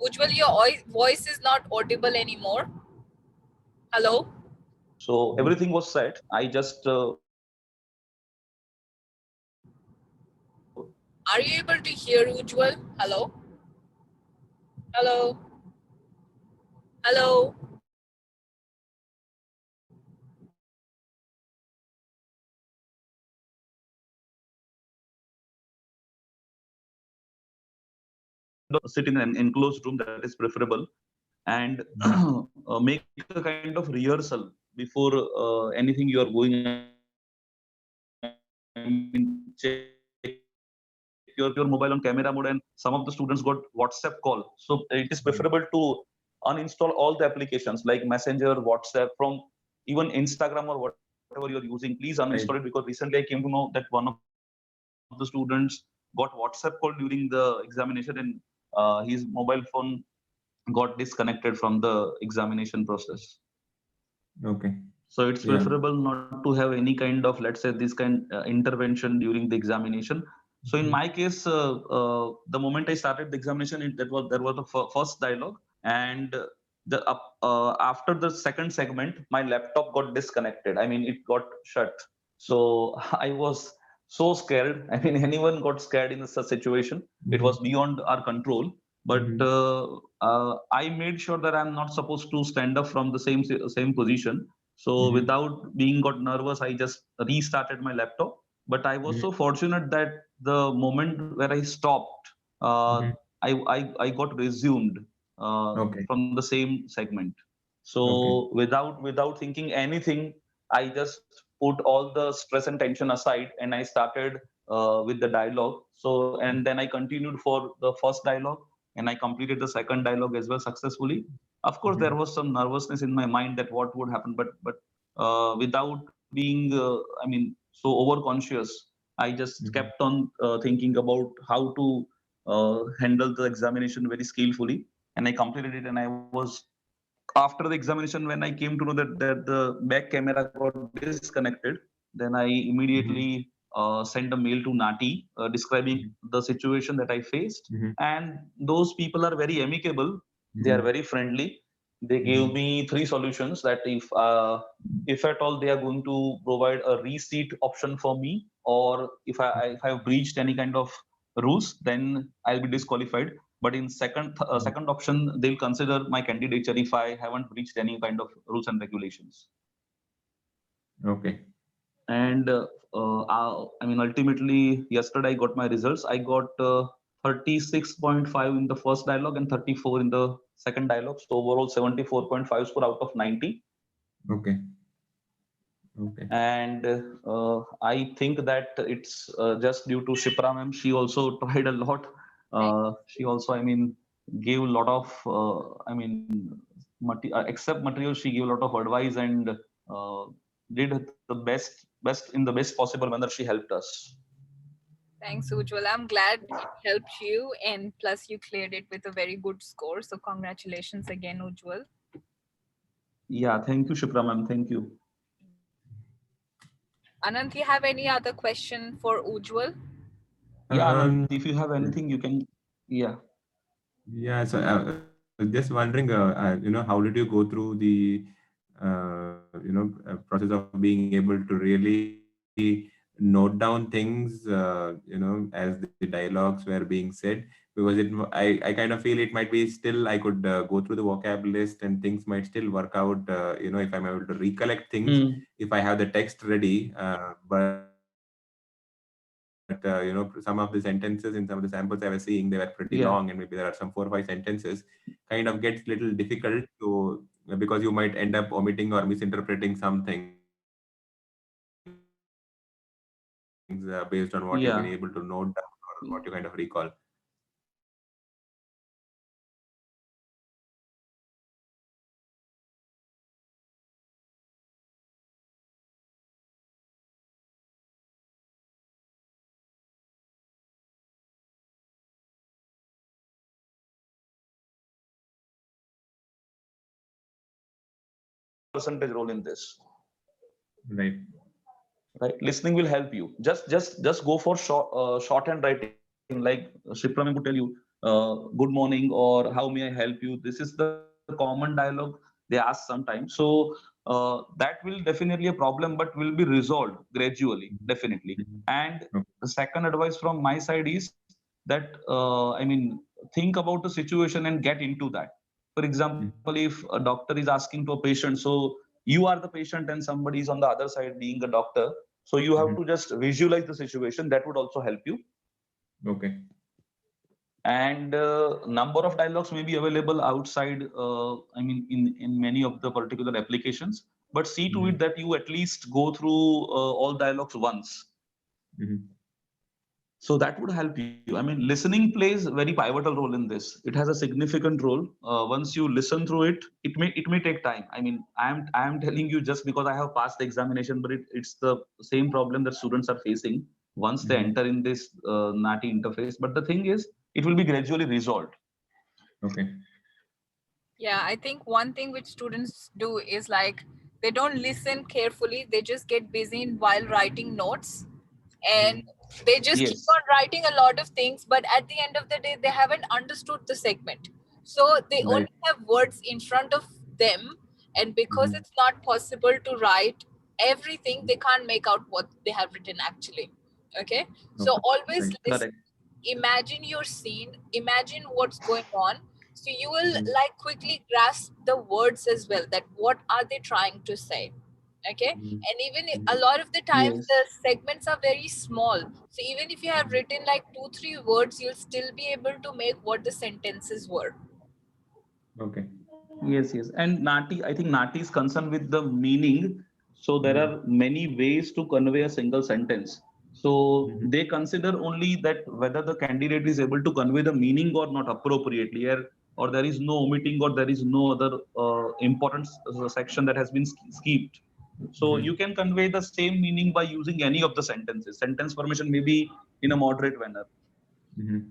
Ujjwal, your voice is not audible anymore. Hello. so everything was set. I just Are you able to hear Ujjwal? Hello. Hello. Hello. sit in an enclosed room, that is preferable, and make a kind of rehearsal before anything you are going. I mean, check your mobile on camera mode, and some of the students got WhatsApp call. So it is preferable to uninstall all the applications like Messenger, WhatsApp, from even Instagram or whatever you're using. Please uninstall it, because recently I came to know that one of the students got WhatsApp call during the examination, and his mobile phone got disconnected from the examination process. Okay. So it's Yeah. preferable not to have any kind of, let's say, this kind intervention during the examination. So in my case, the moment I started the examination, there was the first dialogue, and after the second segment, my laptop got disconnected. I mean, it got shut. So I was so scared. I mean, anyone got scared in such situation. It was beyond our control. But I made sure that I'm not supposed to stand up from the same position. So without being got nervous, I just restarted my laptop. But I was so fortunate that the moment where I stopped, I got resumed Okay. from the same segment. Okay. So without thinking anything, I just put all the stress and tension aside, and I started with the dialogue. So and then I continued for the first dialogue, and I completed the second dialogue as well successfully. Of course, there was some nervousness in my mind that what would happen, but without being, I mean, so overconscious, I just kept on thinking about how to handle the examination very skillfully, and I completed it. And I was, after the examination, when I came to know that the back camera got disconnected, then I immediately sent a mail to NAATI describing the situation that I faced. And those people are very amicable. They are very friendly. They gave me three solutions, that if at all they are going to provide a reseat option for me, or if I have breached any kind of rules, then I'll be disqualified. But in second option, they'll consider my candidature if I haven't breached any kind of rules and regulations. Okay. And I mean, ultimately, yesterday I got my results. I got 36.5 in the first dialogue and 34 in the second dialogue. So overall, 74.5 score out of 90. Okay. Okay. And I think that it's just due to Shipra ma'am. She also tried a lot. She also, I mean, gave a lot of, I mean, except material, she gave a lot of advice, and did the best in the best possible manner. She helped us. Thanks, Ujjwal. I'm glad it helped you, and plus you cleared it with a very good score. So congratulations again, Ujjwal. Yeah, thank you, Shipra ma'am. Thank you. Anant, you have any other question for Ujjwal? Yeah, Anand, Um, if you have anything, you can. Yeah. yeah, so just wondering, how did you go through the, process of being able to really note down things, as the dialogues were being said? Because I kind of feel it might be still, I could go through the vocab list and things might still work out, if I'm able to recollect things, Hmm. if I have the text ready, but, some of the sentences in some of the samples I was seeing, they were pretty long, and maybe there are some 4 or 5 sentences, kind of gets little difficult to, because you might end up omitting or misinterpreting some things based on what you've been able to note down or what you kind of recall. Percentage role in this. Right. Right, listening will help you. Just go for shorthand writing, like Shipram would tell you, good morning or how may I help you. This is the common dialogue they ask sometimes. So that will definitely a problem, but will be resolved gradually, definitely. And the second advice from my side is that think about the situation and get into that. For example, if a doctor is asking to a patient, so you are the patient and somebody is on the other side being a doctor, so you have to just visualize the situation. That would also help you. Okay. And number of dialogues may be available outside, in many of the particular applications, but see to it that you at least go through all dialogues once. So that would help you. I mean, listening plays a very pivotal role in this. It has a significant role. Once you listen through it, it may take time. I mean, I am telling you just because I have passed the examination, but it's the same problem that students are facing once they enter in this NAATI interface. But the thing is, it will be gradually resolved. Okay. Yeah, I think one thing which students do is like they don't listen carefully. They just get busy while writing notes, and they just keep on writing a lot of things, but at the end of the day they haven't understood the segment, so they only have words in front of them, and because it's not possible to write everything, they can't make out what they have written actually. Okay, so always listen, imagine your scene, imagine what's going on, so you will like quickly grasp the words as well, that what are they trying to say. Okay, and even a lot of the times the segments are very small, so even if you have written like 2-3 words, you'll still be able to make what the sentences were. Okay. Yes. And NAATI, I think NAATI is concerned with the meaning. So there are many ways to convey a single sentence. So they consider only that whether the candidate is able to convey the meaning or not appropriately, or there is no omitting, or there is no other important section that has been skipped. So you can convey the same meaning by using any of the sentences. Sentence formation may be in a moderate manner.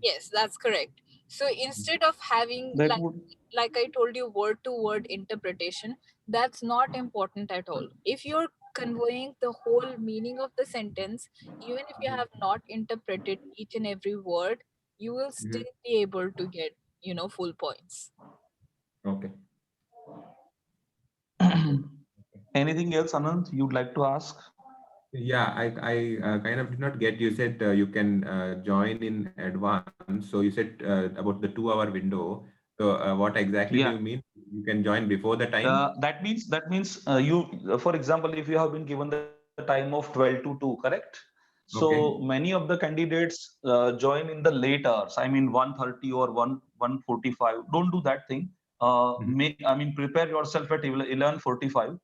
Yes, that's correct. So instead of having like I told you, word to word interpretation, that's not important at all. If you're conveying the whole meaning of the sentence, even if you have not interpreted each and every word, you will still be able to get, full points. Okay. Anything else, Anand, you'd like to ask? Yeah, I kind of did not get. You said you can join in advance. So you said about the 2-hour window. So what exactly do you mean? You can join before the time? That means you, for example, if you have been given the time of 12 to 2, correct? So Okay. many of the candidates join in the late hours. I mean, 1:30 or 1:45. Don't do that thing. Prepare yourself at 11:45.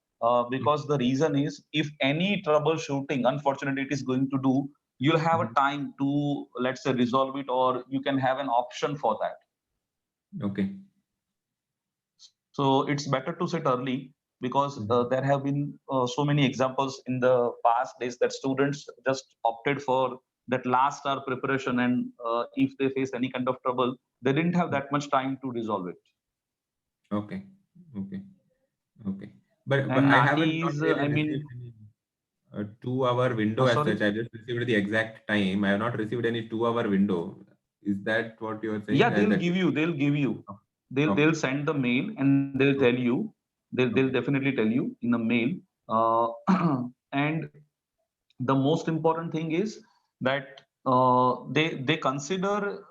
Because the reason is, if any troubleshooting, unfortunately, it is going to do, you'll have a time to, let's say, resolve it, or you can have an option for that. Okay. So it's better to sit early, because there have been so many examples in the past days that students just opted for that last hour preparation, and if they face any kind of trouble, they didn't have that much time to resolve it. Okay. Okay. Okay. But And I haven't NAATI not is, really received any 2-hour window as sorry? such. I just received the exact time. I have not received any 2-hour window. Is that what you are saying? Yeah, they'll That give you. okay. They'll send the mail, and they'll tell you. They'll Okay. definitely tell you in the mail. And the most important thing is that they consider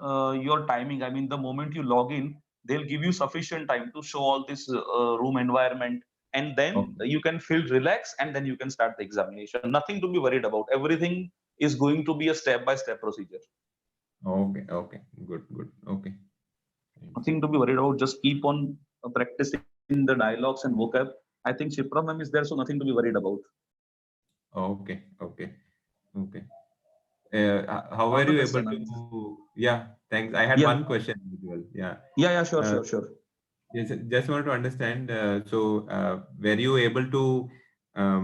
your timing. I mean, the moment you log in, they'll give you sufficient time to show all this room environment, and then Okay. you can feel relaxed, and then you can start the examination. Nothing to be worried about. Everything is going to be a step-by-step procedure. Okay. Good. Okay. Nothing to be worried about. Just keep on practicing the dialogues and vocab. I think Shipra ma'am is there, so nothing to be worried about. Okay. How All were the you best, able Anand. to? Yeah, thanks. I had Yeah, one question as well. Yeah. yeah, sure, Uh, sure, sure. yes, just want to understand. Were you able to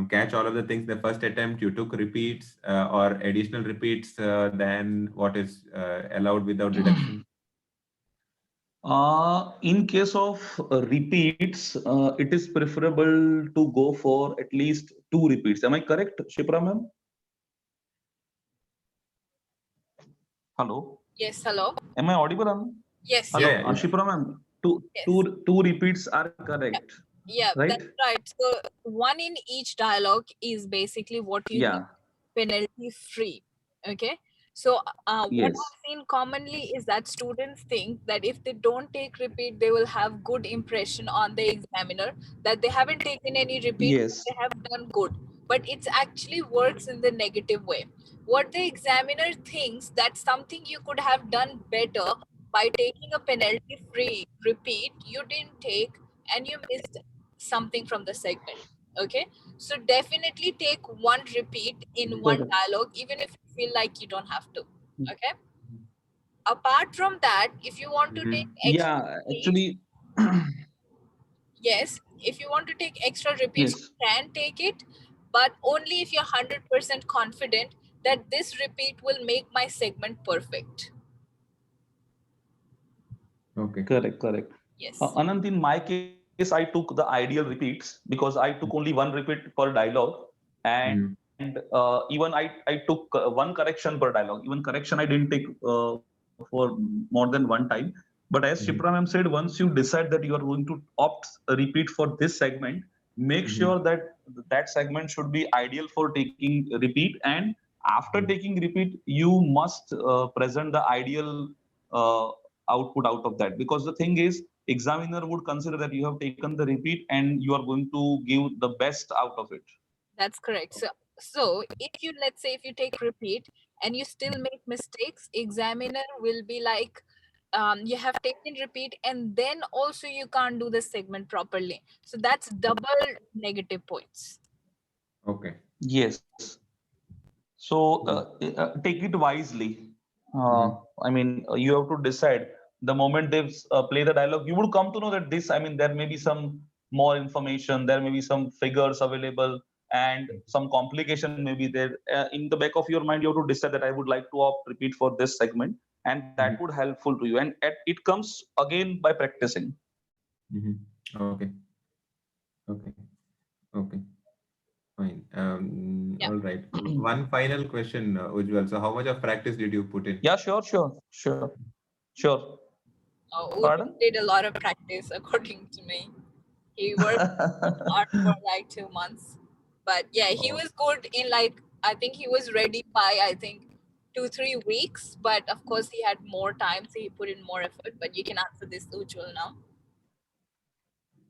catch all of the things the first attempt? You took repeats or additional repeats than what is allowed without deduction? In case of repeats, it is preferable to go for at least 2 repeats. Am I correct, Shipra ma'am? Hello. Yes, hello. Am I audible, Anand? Yes, Hello, yes, Yeah. Shipra ma'am. Two, yes. two, two repeats are correct, Yeah, right? that's right. So one in each dialogue is basically what you need Yeah. penalty free. Okay. So what Yes. I've seen commonly is that students think that if they don't take repeat, they will have good impression on the examiner, that they haven't taken any repeat, Yes. they have done good. But it actually works in the negative way. What the examiner thinks that something you could have done better by taking a penalty free repeat, you didn't take and you missed something from the segment. Okay, so definitely take one repeat in one Correct. dialogue, even if you feel like you don't have to. Okay, apart from that, if you want to take extra Yeah, repeats, actually, yes, if you want to take extra repeats, yes. you can take it, but only if you're 100% confident that this repeat will make my segment perfect. Okay. Correct. Yes. Anand, in my case, I took the ideal repeats because I took only one repeat per dialogue, and Mm-hmm. even I took one correction per dialogue. Even correction I didn't take for more than one time. But as Shipra ma'am said, once you decide that you are going to opt a repeat for this segment, make sure Mm-hmm. that that segment should be ideal for taking repeat. And after taking repeat, you must present the ideal uh, output out of that, because the thing is, examiner would consider that you have taken the repeat and you are going to give the best out of it. That's correct. So if you, let's say, if you take repeat and you still make mistakes, examiner will be like, you have taken repeat and then also you can't do the segment properly. So that's double negative points. Okay. Yes. So take it wisely. Mm-hmm. You have to decide the moment they play the dialogue, you would come to know that this, there may be some more information, there may be some figures available, and some complication may be there. In the back of your mind, you have to decide that I would like to opt repeat for this segment, and that would helpful to you. And it comes again by practicing. Mm-hmm. Okay. Okay. Okay. Fine. Yeah. All right. One final question, Ujjwal. So, how much of practice did you put in? Yeah, sure. Uju Pardon? did a lot of practice according to me. He worked hard for like 2 months. But yeah, he Oh, was good in like, I think he was ready by, I think, 2-3 weeks. But of course, he had more time, so he put in more effort. But you can answer this, Ujjwal, now.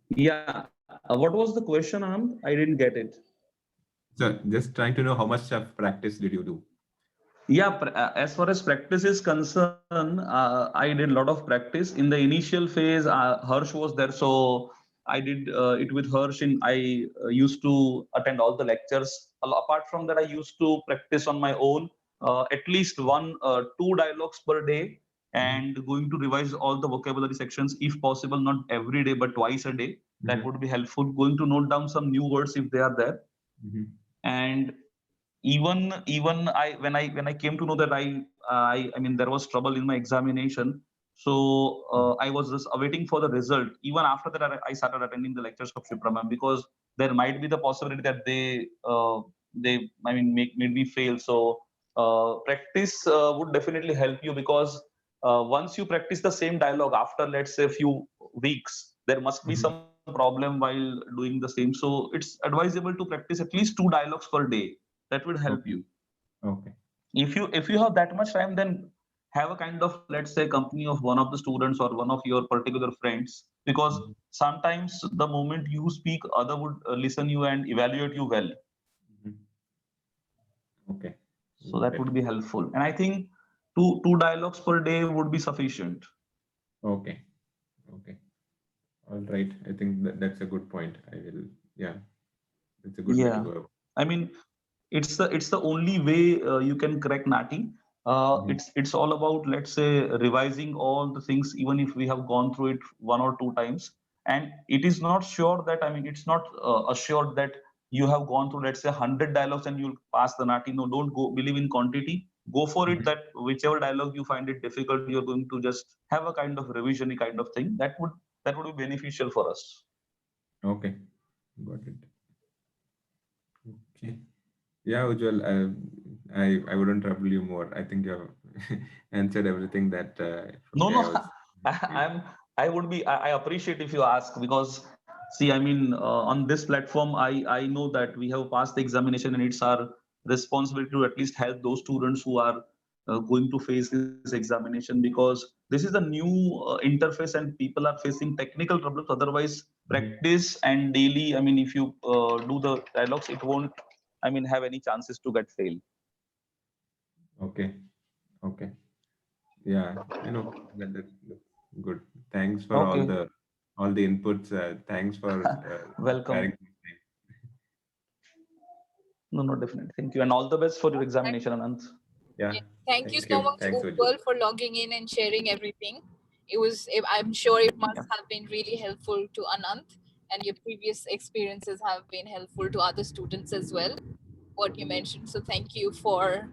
Yeah. What was the question, Anand? I didn't get it. so just trying to know how much of practice did you do? Yeah, as far as practice is concerned, I did a lot of practice. In the initial phase, Harsh was there, so I did it with Harsh. I used to attend all the lectures. Apart from that, I used to practice on my own, at least two dialogues per day, Mm-hmm. and going to revise all the vocabulary sections, if possible, not every day, but twice a day. That Mm-hmm. would be helpful. Going to note down some new words if they are there. Mm-hmm. And even when I came to know that I mean there was trouble in my examination, so I was just awaiting for the result. Even after that, I started attending the lectures of Shipra ma'am, because there might be the possibility that they made me fail. So practice would definitely help you, because once you practice the same dialogue after, let's say, a few weeks, there must be Mm-hmm. some problem while doing the same. So it's advisable to practice at least 2 dialogues per day. That would help Okay. you. Okay. If you have that much time, then have a kind of, let's say, company of one of the students or one of your particular friends, because Mm-hmm. sometimes the moment you speak, other would listen you and evaluate you well. Mm-hmm. Okay. So that would be helpful. And I think two dialogues per day would be sufficient. Okay. Okay. All right. I think that's a good point. I will, yeah, it's a good way to Yeah. go. I mean, it's the only way you can correct NAATI. It's all about, let's say, revising all the things, even if we have gone through it one or two times. And it is not sure that, I mean, it's not assured that you have gone through, let's say, 100 dialogues and you'll pass the NAATI. No, don't go believe in quantity. Go for it. That whichever dialogue you find it difficult, you're going to just have a kind of revision kind of thing. That would be beneficial for us. Okay. Got it. Okay. Yeah, Ujjwal, I wouldn't trouble you more. I think you have answered everything that No, probably no, I was. I appreciate if you ask, because see, I mean, on this platform, I know that we have passed the examination, and it's our responsibility to at least help those students who are going to face this examination, because this is a new interface and people are facing technical problems. Otherwise, practice and daily, I mean, if you do the dialogues, it won't, I mean, have any chances to get failed. Okay. Okay. Yeah, I know that's good. Thanks for Okay, all the inputs. Thanks for welcome. sharing. No, no, definitely. Thank you. And all the best for your Thank, examination, Anant. Yeah. yeah. Thank you Thank so you. much, Thanks, Ujjwal. Ujjwal, for logging in and sharing everything. I'm sure it must Yeah. have been really helpful to Anant, and your previous experiences have been helpful to other students as well, what you mentioned. So thank you for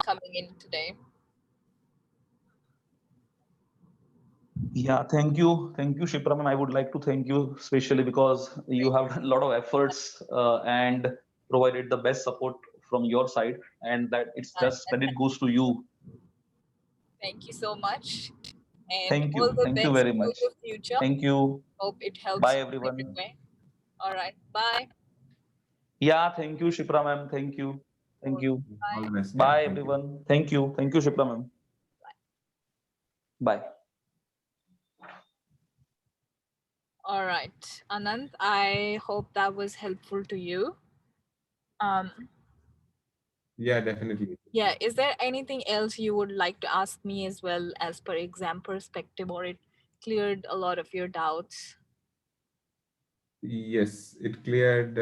coming in today. Yeah, thank you. Thank you, Shipra ma'am. I would like to thank you especially because you Thank have done a lot of efforts and provided the best support from your side, and that it's just credit goes to you. thank you so much. And Thank all you. the Thank you best very for much. your future. Thank you. Hope it helps Bye, you in every everyone. way. All right. Bye. Yeah, thank you, Shipra ma'am. Thank you. Thank you. All Bye. the best. Yeah. Bye, Thank you. everyone. Thank you. Thank you, Shipra ma'am. Bye. All right. Anand, I hope that was helpful to you. Um, Yeah, definitely. yeah, is there anything else you would like to ask me as well as per exam perspective, or it cleared a lot of your doubts? Yes, it cleared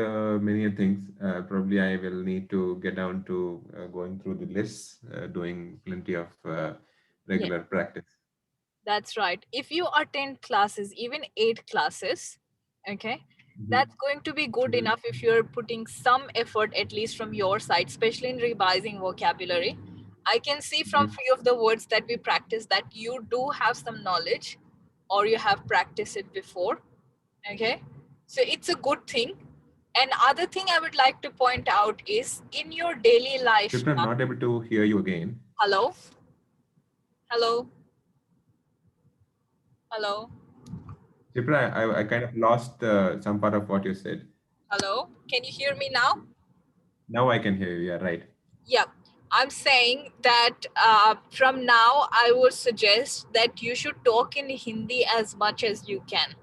many things. Probably I will need to get down to going through the lists, doing plenty of Yeah, regular practice. that's right. If you attend classes, even 8 classes, okay, Mhm. that's going to be good enough if you're putting some effort, at least from your side, especially in revising vocabulary. I can see from Mhm. few of the words that we practice that you do have some knowledge or you have practiced it before. Okay, so it's a good thing. And other thing I would like to point out is in your daily life Shifter, I'm now. not able to hear you again. Hello, hello, hello, Shifter, I kind of lost some part of what you said. hello, can you hear me now? Now I can hear you. Yeah, right. Yeah, I'm saying that from now I would suggest that you should talk in Hindi as much as you can.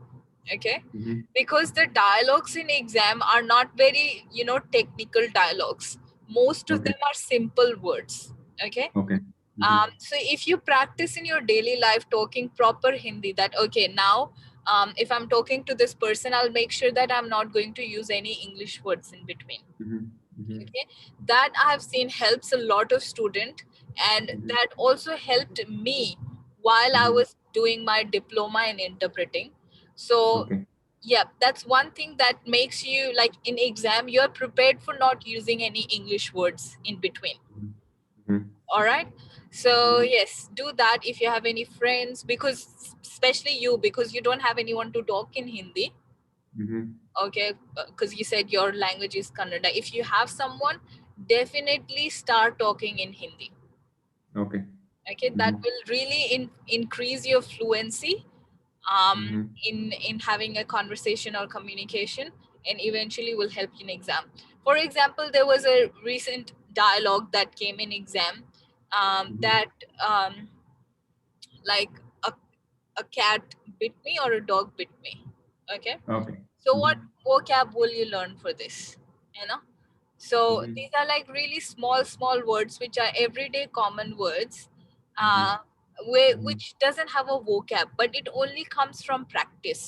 Okay, Mm-hmm. because the dialogues in exam are not very, technical dialogues. Most of Okay. them are simple words. Okay. Okay. Mm-hmm. So if you practice in your daily life talking proper Hindi, that okay, now if I'm talking to this person, I'll make sure that I'm not going to use any English words in between. Mm-hmm. Mm-hmm. Okay, that I have seen helps a lot of student, and Mm-hmm. that also helped me while I Mm-hmm. was doing my diploma in interpreting. So Okay. yeah, that's one thing that makes you, like, in exam you're prepared for not using any English words in between. Mm-hmm. All right, so yes, do that if you have any friends, because especially you, because you don't have anyone to talk in Hindi. Mm-hmm. Okay, because you said your language is Kannada. If you have someone, definitely start talking in Hindi. Okay. Okay, that Mm-hmm. will really increase your fluency um, Mm-hmm. in having a conversation or communication, and eventually will help you in exam. For example, there was a recent dialogue that came in exam, Mm-hmm. that like a, a cat bit me or a dog bit me. Okay, Okay. so what Mm-hmm. vocab will you learn for this? You know, So Mhm. these are like really small words which are everyday common words, Mhm. uh, Mhm. which doesn't have a vocab, but it only comes from practice.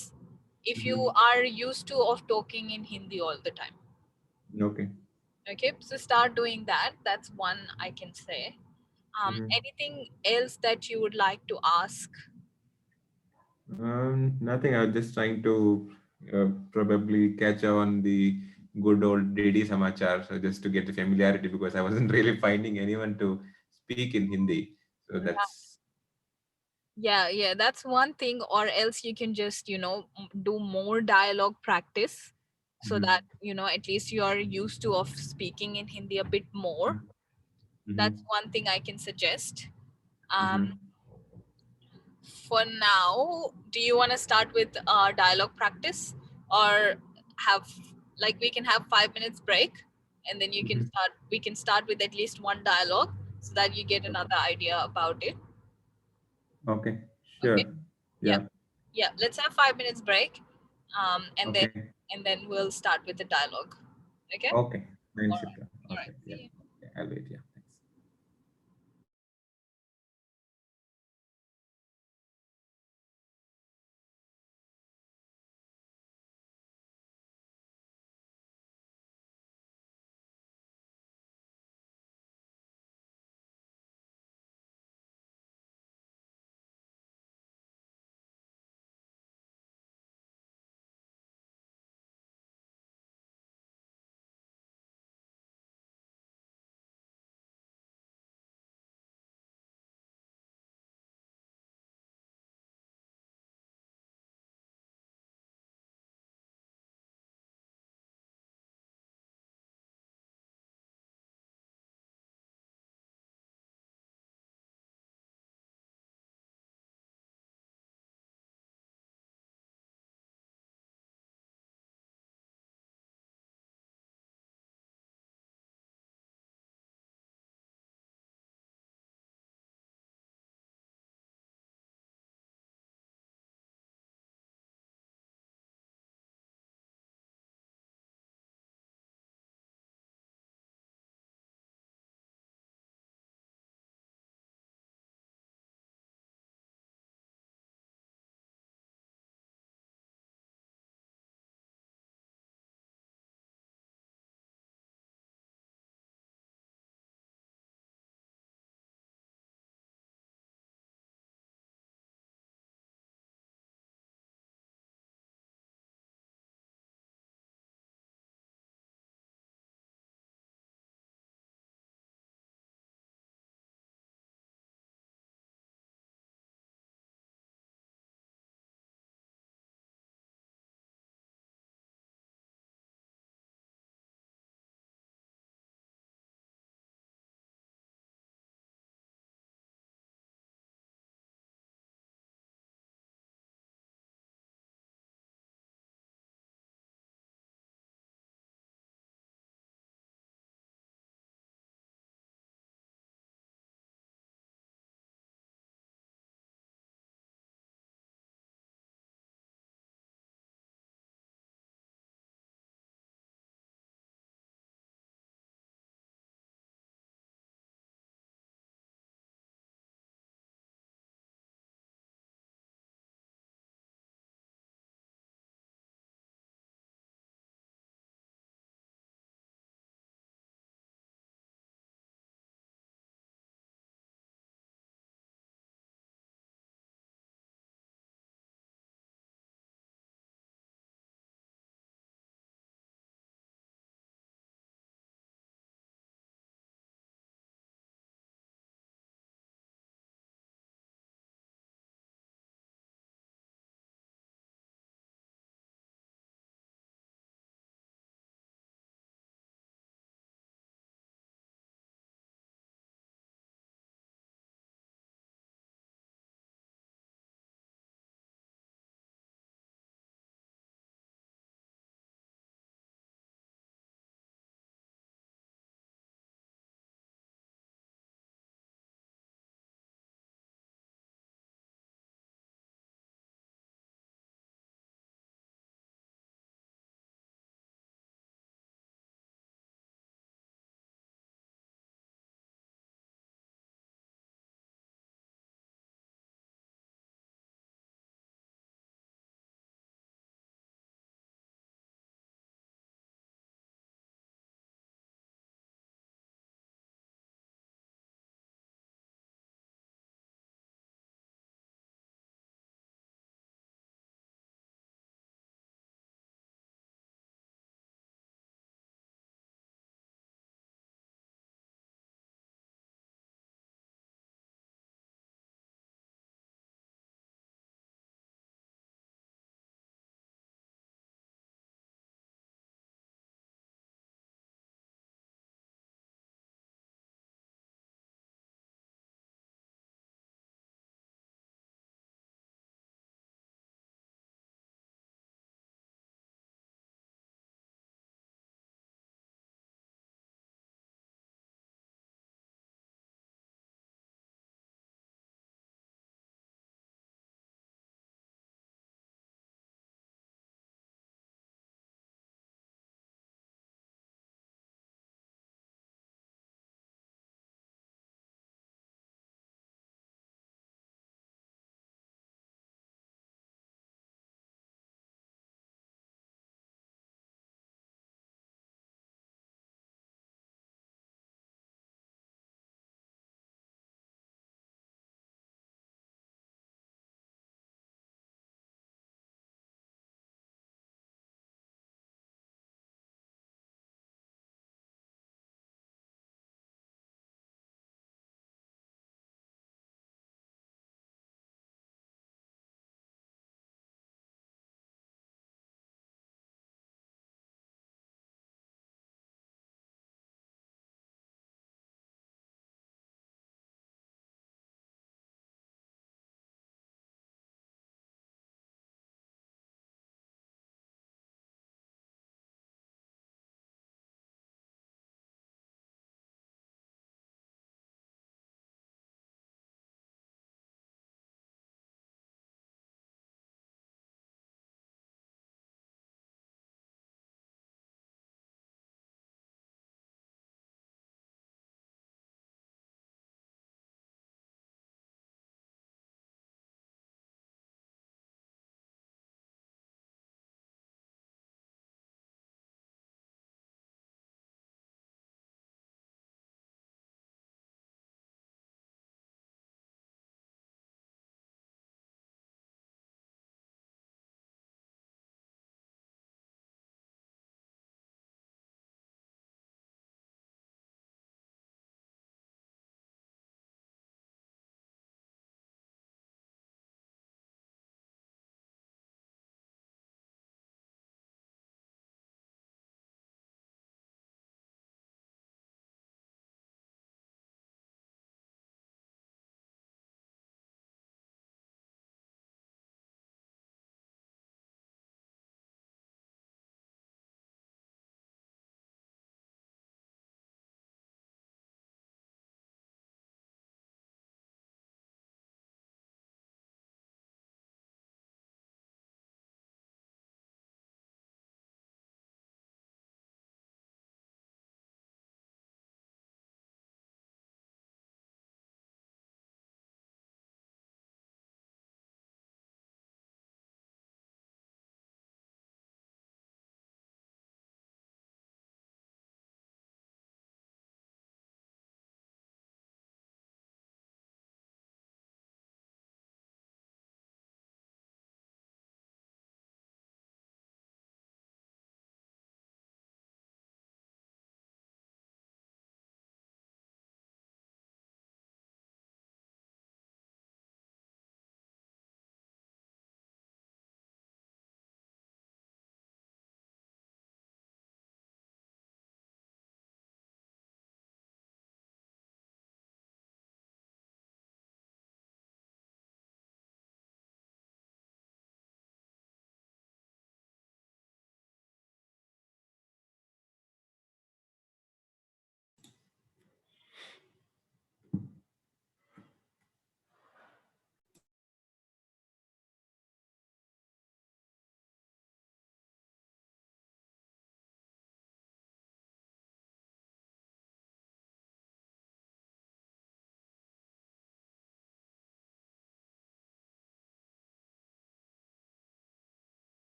If you Mhm. are used to of talking in Hindi all the time. Okay. Okay, so start doing that. That's one I can say. Mhm. Anything else that you would like to ask? Nothing. I was just trying to probably catch up on the good old DD Samachar, so just to get the familiarity because I wasn't really finding anyone to speak in Hindi. So that's. Yeah, that's one thing. Or else you can just, do more dialogue practice, so Mhm. that, at least you are used to of speaking in Hindi a bit more. That's Mhm. one thing I can suggest. Um, Mhm. for now, do you want to start with dialogue practice, or have, like, we can have 5 minutes break, and then you can Mhm. start. We can start with at least one dialogue so that you get Okay. another idea about it. Okay. Okay. Sure. Yeah. Yeah. Yeah, let's have 5 minutes break, and then Okay. we'll start with the dialogue. Okay. Okay. All Thanks, right. Shipra. All Okay. right. Yeah. See you. Yeah. I'll wait. Yeah. Thanks.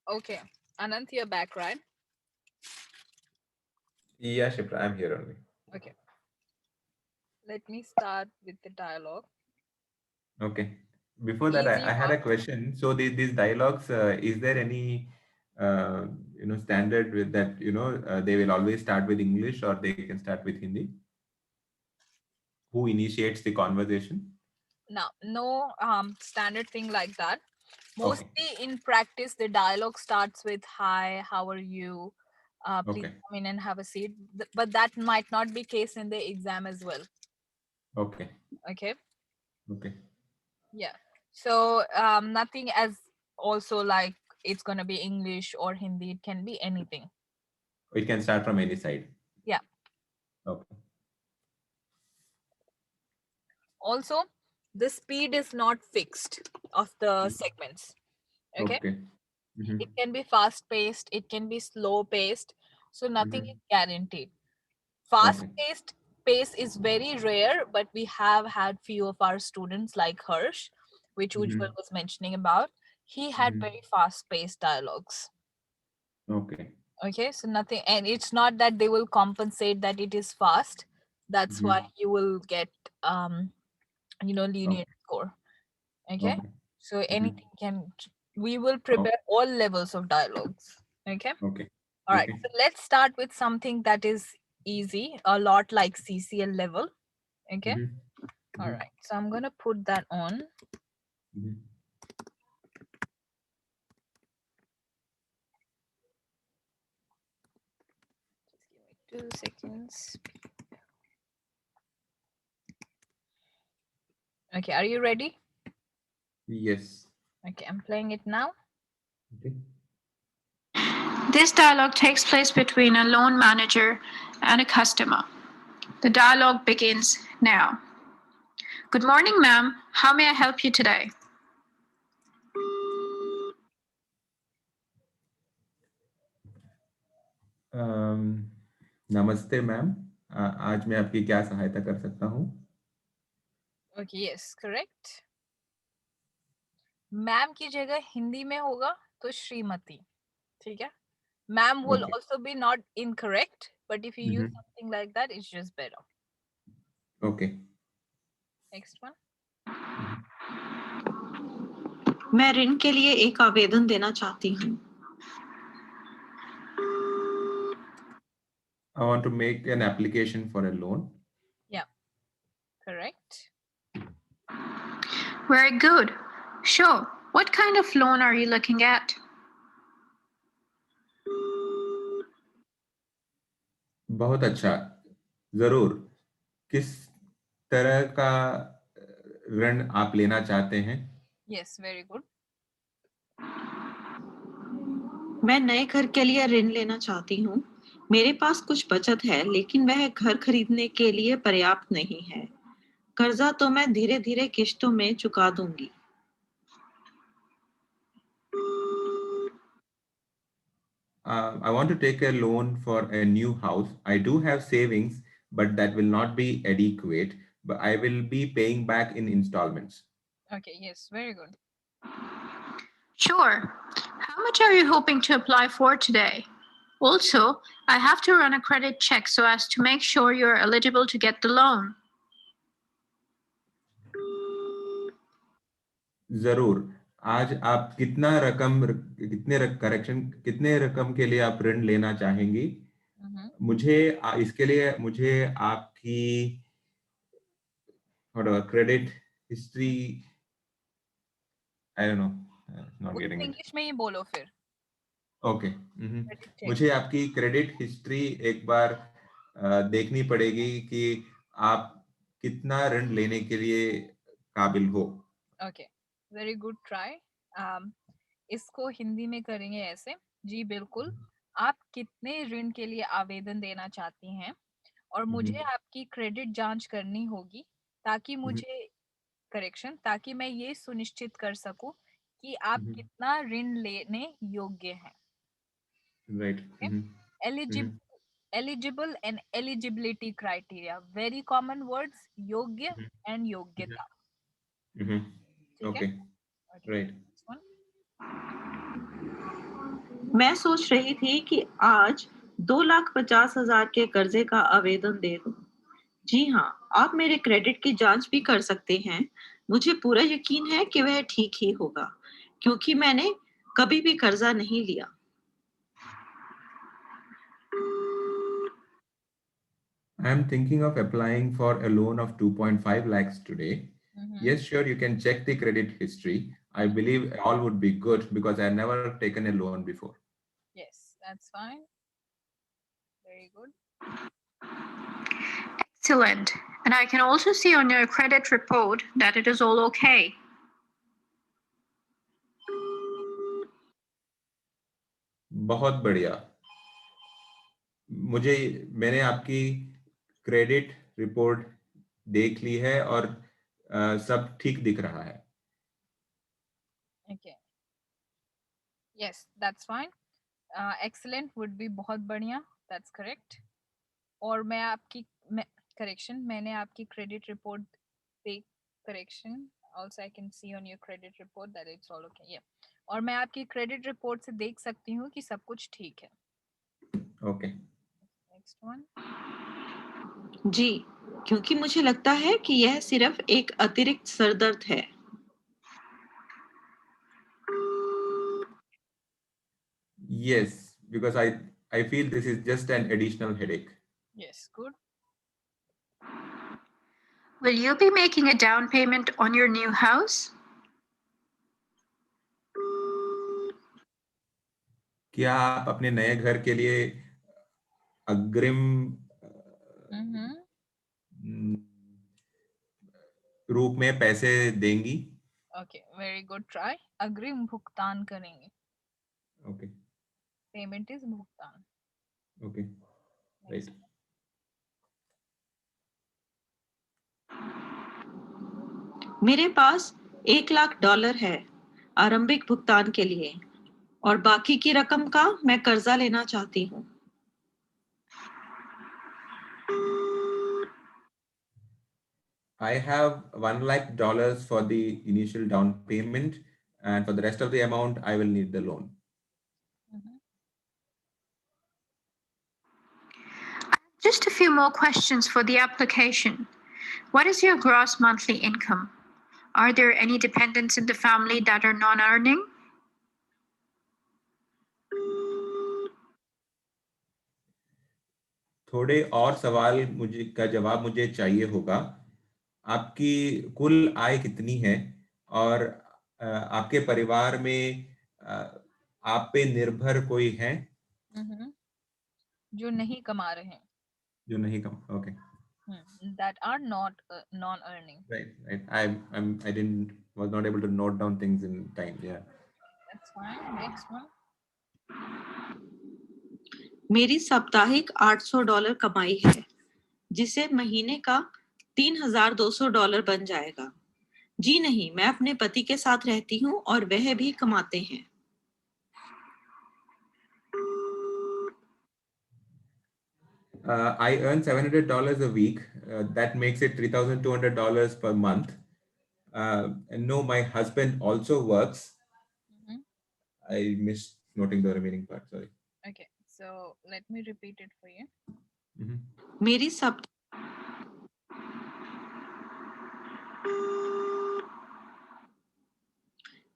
Okay. Anant, you're back, right? Yeah, Shipra, I'm here only. Okay. Let me start with the dialogue. Okay. Before that, Easy I had one. a question. So these dialogues, is there any standard with that, they will always start with English or they can start with Hindi? Who initiates the conversation? Now, no standard thing like that. Okay. Mostly in practice, the dialogue starts with "Hi, how are you? Please Okay. come in and have a seat." But that might not be case in the exam as well. Okay. Okay. Okay. Yeah. So nothing as also like it's gonna be English or Hindi. It can be anything. It can start from any side. Yeah. Okay. Also, the speed is not fixed of the Mhm. segments. Okay. Okay. It Mm-hmm. can be fast paced. It can be slow paced. So nothing Mm-hmm. is guaranteed. Fast Okay. paced pace is very rare, but we have had few of our students like Harsh, which Ujjwal Mm-hmm. was mentioning about. He had Mm-hmm. very fast paced dialogues. Okay. Okay, so nothing, and it's not that they will compensate that it is fast. That's why Mm-hmm. you will get lenient Okay. score. Okay, Okay. so Mm-hmm. anything can, we will Oh, prepare all levels of dialogues. Okay. okay. All right, Okay. so let's start with something that is easy, a lot like CCL level. Okay. Mm-hmm. All Mm-hmm. right, so I'm gonna put that on. Mm-hmm. Just give me 2 seconds. Okay, are you ready? Yes. Okay, I'm playing it now. Okay. This dialogue takes place between a loan manager and a customer. The dialogue begins now. Good morning, ma'am. How may I help you today? अम, नमस्ते ma'am, आज मैं आपकी क्या सहायता कर सकता हूँ? Okay, yes, correct. Ma'am की जगह हिंदी में होगा तो श्रीमती. ठीक है. Ma'am will Okay. also be not incorrect, but if you use Mm-hmm. something like that, it's just better. Okay. Next one. Mm-hmm. मैं ऋण के लिए एक आवेदन देना चाहती हूँ। I want to make an application for a loan. Yeah, correct. Very good. Sure. What kind of loan are you looking at? बहुत अच्छा, जरूर। किस तरह का ऋण आप लेना चाहते हैं? Yes, very good. मैं नए घर के लिए ऋण लेना चाहती हूँ। मेरे पास कुछ बचत है, लेकिन वह घर खरीदने के लिए पर्याप्त नहीं है। कर्जा तो मैं धीरे-धीरे किश्तों में चुका दूंगी। I want to take a loan for a new house. I do have savings, but that will not be adequate. But I will be paying back in installments. Okay, yes, very good. Sure. How much are you hoping to apply for today? Also, I have to run a credit check so as to make sure you're eligible to get the loan. जरूर। आज आप कितने रकम के लिए आप ऋण लेना चाहेंगी? Mm-hmm. इसके लिए मुझे आपकी credit history, I don't know, not getting उसको it. इंग्लिश में ही बोलो फिर. ओके. Credit check. मुझे आपकी क्रेडिट हिस्ट्री एक बार देखनी पड़ेगी कि आप कितना ऋण लेने के लिए काबिल हो. Okay, very good try. इसको हिंदी में करेंगे ऐसे. जी बिल्कुल. आप कितने ऋण के लिए आवेदन देना चाहती हैं और मुझे आपकी क्रेडिट जांच करनी होगी ताकि मुझे ताकि मैं ये सुनिश्चित कर सकूं कि आप कितना ऋण लेने योग्य हैं. Right. Eligible and eligibility criteria, very common words. योग्य and योग्यता. ठीक है. Okay. Okay. Right. Next one. मैं सोच रही थी कि आज 2,50,000 के कर्जे का आवेदन दे दूं। जी हाँ, आप मेरे क्रेडिट की जांच भी कर सकते हैं। मुझे पूरा यकीन है कि वह ठीक ही होगा, क्योंकि मैंने कभी भी कर्जा नहीं लिया। I'm thinking of applying for a loan of 2.5 lakhs today. Yes, sure, you can check the credit history. I believe all would be good because I've never taken a loan before. Yes, that's fine. Very good. Excellent. And I can also see on your credit report that it is all okay. बहुत बढ़िया। मैंने आपकी credit report देख ली है और सब ठीक दिख रहा है। Okay. Yes, that's fine. Excellent would be बहुत बढ़िया. That's correct. और मैं आपकी correction मैंने आपकी credit report देख correction also I can see on your credit report that it's all okay. Yeah. और मैं आपकी credit report से देख सकती हूँ कि सब कुछ ठीक है. Okay. Next one. जी, क्योंकि मुझे लगता है कि यह सिर्फ एक अतिरिक्त सरदर्द है। Yes, because I feel this is just an additional headache. Yes, good. Will you be making a down payment on your new house? क्या आप अपने नए घर के लिए अग्रिम रूप में पैसे देंगी? Okay, very good try. अग्रिम भुगतान करेंगे. Okay. Payment is भुगतान. Okay. Right. मेरे पास $1,00,000 है आरंभिक भुगतान के लिए और बाकी की रकम का मैं कर्जा लेना चाहती हूँ। I have $1,00,000 for the initial down payment, and for the rest of the amount, I will need the loan. Just a few more questions for the application. What is your gross monthly income? Are there any dependents in the family that are non-earning? थोड़े और सवाल का जवाब मुझे चाहिए होगा। आपकी कुल आय कितनी है और आपके परिवार में आप पे निर्भर कोई है? जो नहीं कमा रहे हैं. जो नहीं कमा. Okay. That are not non-earning. Right. I was not able to note down things in time. Yeah. That's fine. Next one. मेरी साप्ताहिक $800 कमाई है, जिसे महीने का $3,200 बन जाएगा। जी नहीं, मैं अपने पति के साथ रहती हूँ और वह भी कमाते हैं। I earn $700 a week. That makes it $3,200 per month. And no, my husband also works. I missed noting the remaining part. Sorry. Okay, so let me repeat it for you.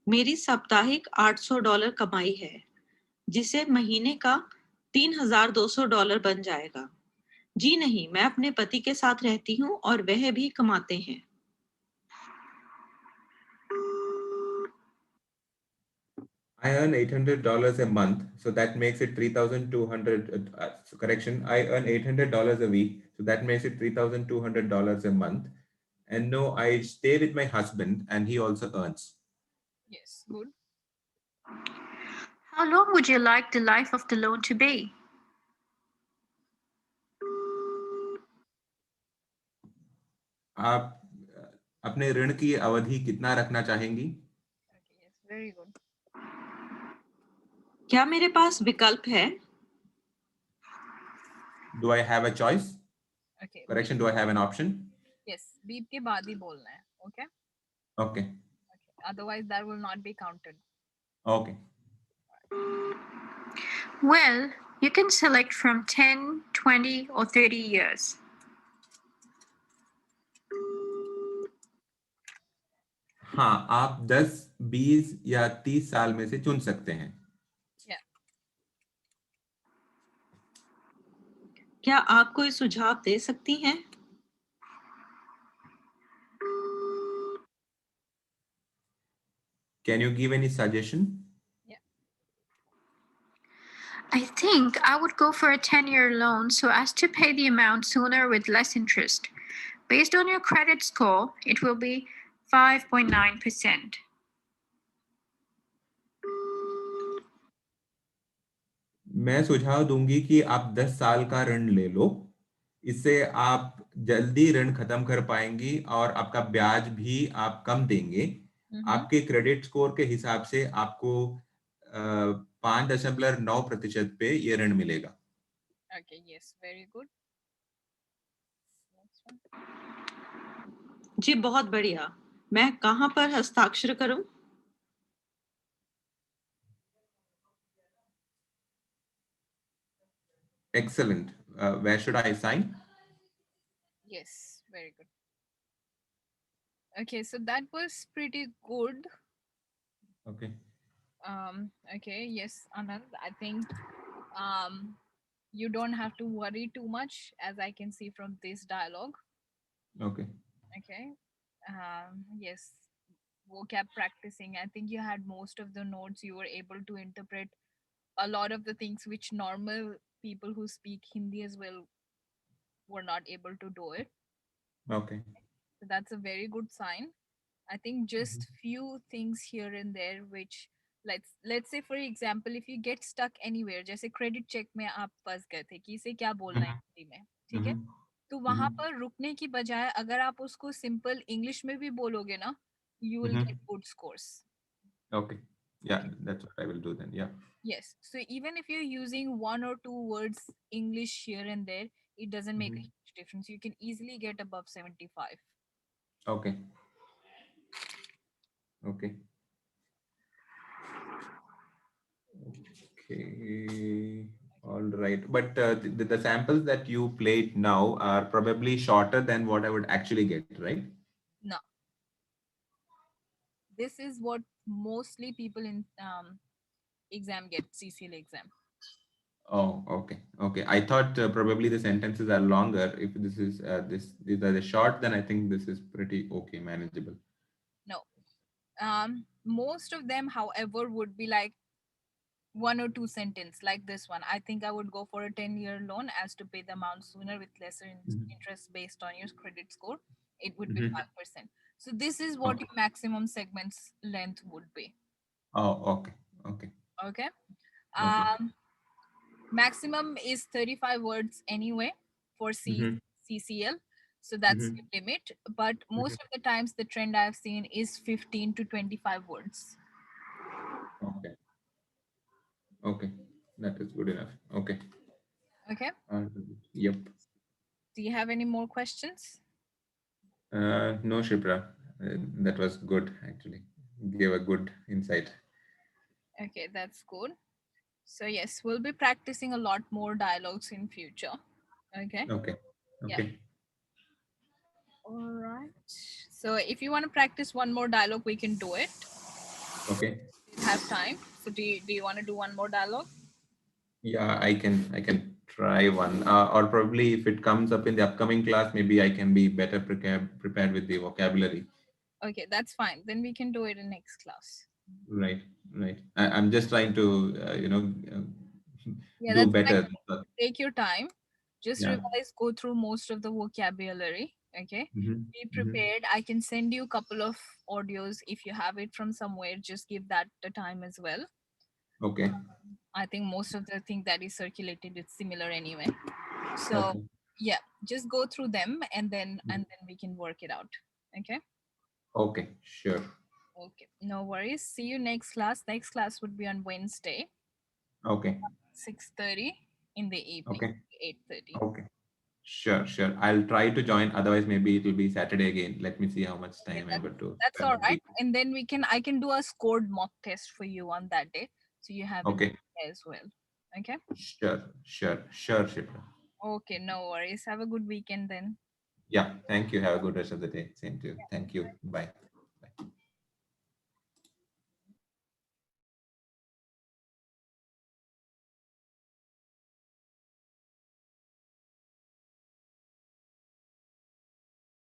मेरी साप्ताहिक $800 कमाई है, जिसे महीने का $3,200 बन जाएगा। जी नहीं, मैं अपने पति के साथ रहती हूँ और वह भी कमाते हैं। I earn $800 a month, so that makes it 3,200. Correction, I earn $800 a week, so that makes it $3,200 a month. And no, I stay with my husband, and he also earns. Yes, good. How long would you like the life of the loan to be? आप अपने ऋण की अवधि कितना रखना चाहेंगी? Okay, yes, very good. क्या मेरे पास विकल्प है? Do I have a choice? Okay. Correction, do I have an option? Yes, beep के बाद ही बोलना है. Okay. Okay. Okay. Otherwise, that will not be counted. Okay. Well, you can select from 10, 20, or 30 years. हाँ, आप 10, 20 या 30 साल में से चुन सकते हैं. Yeah. क्या आप कोई सुझाव दे सकती हैं? Can you give any suggestion? I think I would go for a 10-year loan so as to pay the amount sooner with less interest. Based on your credit score, it will be 5.9%. मैं सुझाव दूंगी कि आप 10 साल का ऋण ले लो. इससे आप जल्दी ऋण खत्म कर पाएंगी और आपका ब्याज भी आप कम देंगे. आपके क्रेडिट स्कोर के हिसाब से आपको 5.9% पे ये ऋण मिलेगा. Okay, yes, very good. Next one. जी बहुत बढ़िया. मैं कहाँ पर हस्ताक्षर करूं? Excellent. Where should I sign? Yes, very good. Okay, so that was pretty good. Okay. Okay, yes, Anand, I think you don't have to worry too much, as I can see from this dialogue. Okay. Okay. Yes, vocab practicing. I think you had most of the notes. You were able to interpret a lot of the things which normal people who speak Hindi as well were not able to do it. Okay. So that's a very good sign. I think just few things here and there which let's say for example if you get stuck anywhere, जैसे credit check में आप फंस गए थे कि इसे क्या बोलना है हिंदी में, ठीक है? तो वहां पर रुकने की बजाय अगर आप उसको सिंपल इंग्लिश में भी बोलोगे ना, you will get good scores. Okay. Yeah, that's what I will do then. Yeah. Yes. So even if you're using one or two words English here and there, it doesn't make a huge difference. You can easily get above 75. Okay. Okay. Okay. All right. But the samples that you played now are probably shorter than what I would actually get, right? No. This is what mostly people in exam get, CCL exam. Oh, okay. Okay. I thought probably the sentences are longer. If this is these are the short, then I think this is pretty okay, manageable. No. Most of them, however, would be like one or two sentence like this one. I think I would go for a 10-year loan as to pay the amount sooner with lesser interest based on your credit score. It would be 5%. So this is what Okay. your maximum segments length would be. Oh, okay. Okay. Okay. Okay. Maximum is 35 words anyway for CCL. So that's your limit. But most of the times the trend I've seen is 15 to 25 words. Okay. Okay. That is good enough. Okay. Okay. Yep. Do you have any more questions? No, Shipra. That was good, actually. Gave a good insight. Okay, that's good. So yes, we'll be practicing a lot more dialogues in future. Okay. Okay. Yeah. Okay. All right. So if you want to practice one more dialogue, we can do it. Okay. We have time. So do you want to do one more dialogue? Yeah, I can try one. Or probably if it comes up in the upcoming class, maybe I can be better prepared with the vocabulary. Okay, that's fine. Then we can do it in next class. Right. Right. I'm just trying to Yeah, do that's better. fine. Take your time. Just Yeah. revise, go through most of the vocabulary. Okay. Be prepared. I can send you a couple of audios if you have it from somewhere. Just give that the time as well. Okay. I think most of the thing that is circulated is similar anyway. So Okay. yeah, just go through them and then we can work it out. Okay. Okay. Sure. Okay. No worries. See you next class. Next class would be on Wednesday, Okay. 6:30 in the evening. Okay. 8:30. Okay. Sure. Sure. I'll try to join. Otherwise, maybe it will be Saturday again. Let me see how much Okay, time I got to. that's all right. And then I can do a scored mock test for you on that day. So you have it Okay. as well. Okay. Sure, Shipra. Okay, no worries. Have a good weekend then. Yeah, thank you. Have a good rest of the day. Same to you. Thank you. Bye. Bye.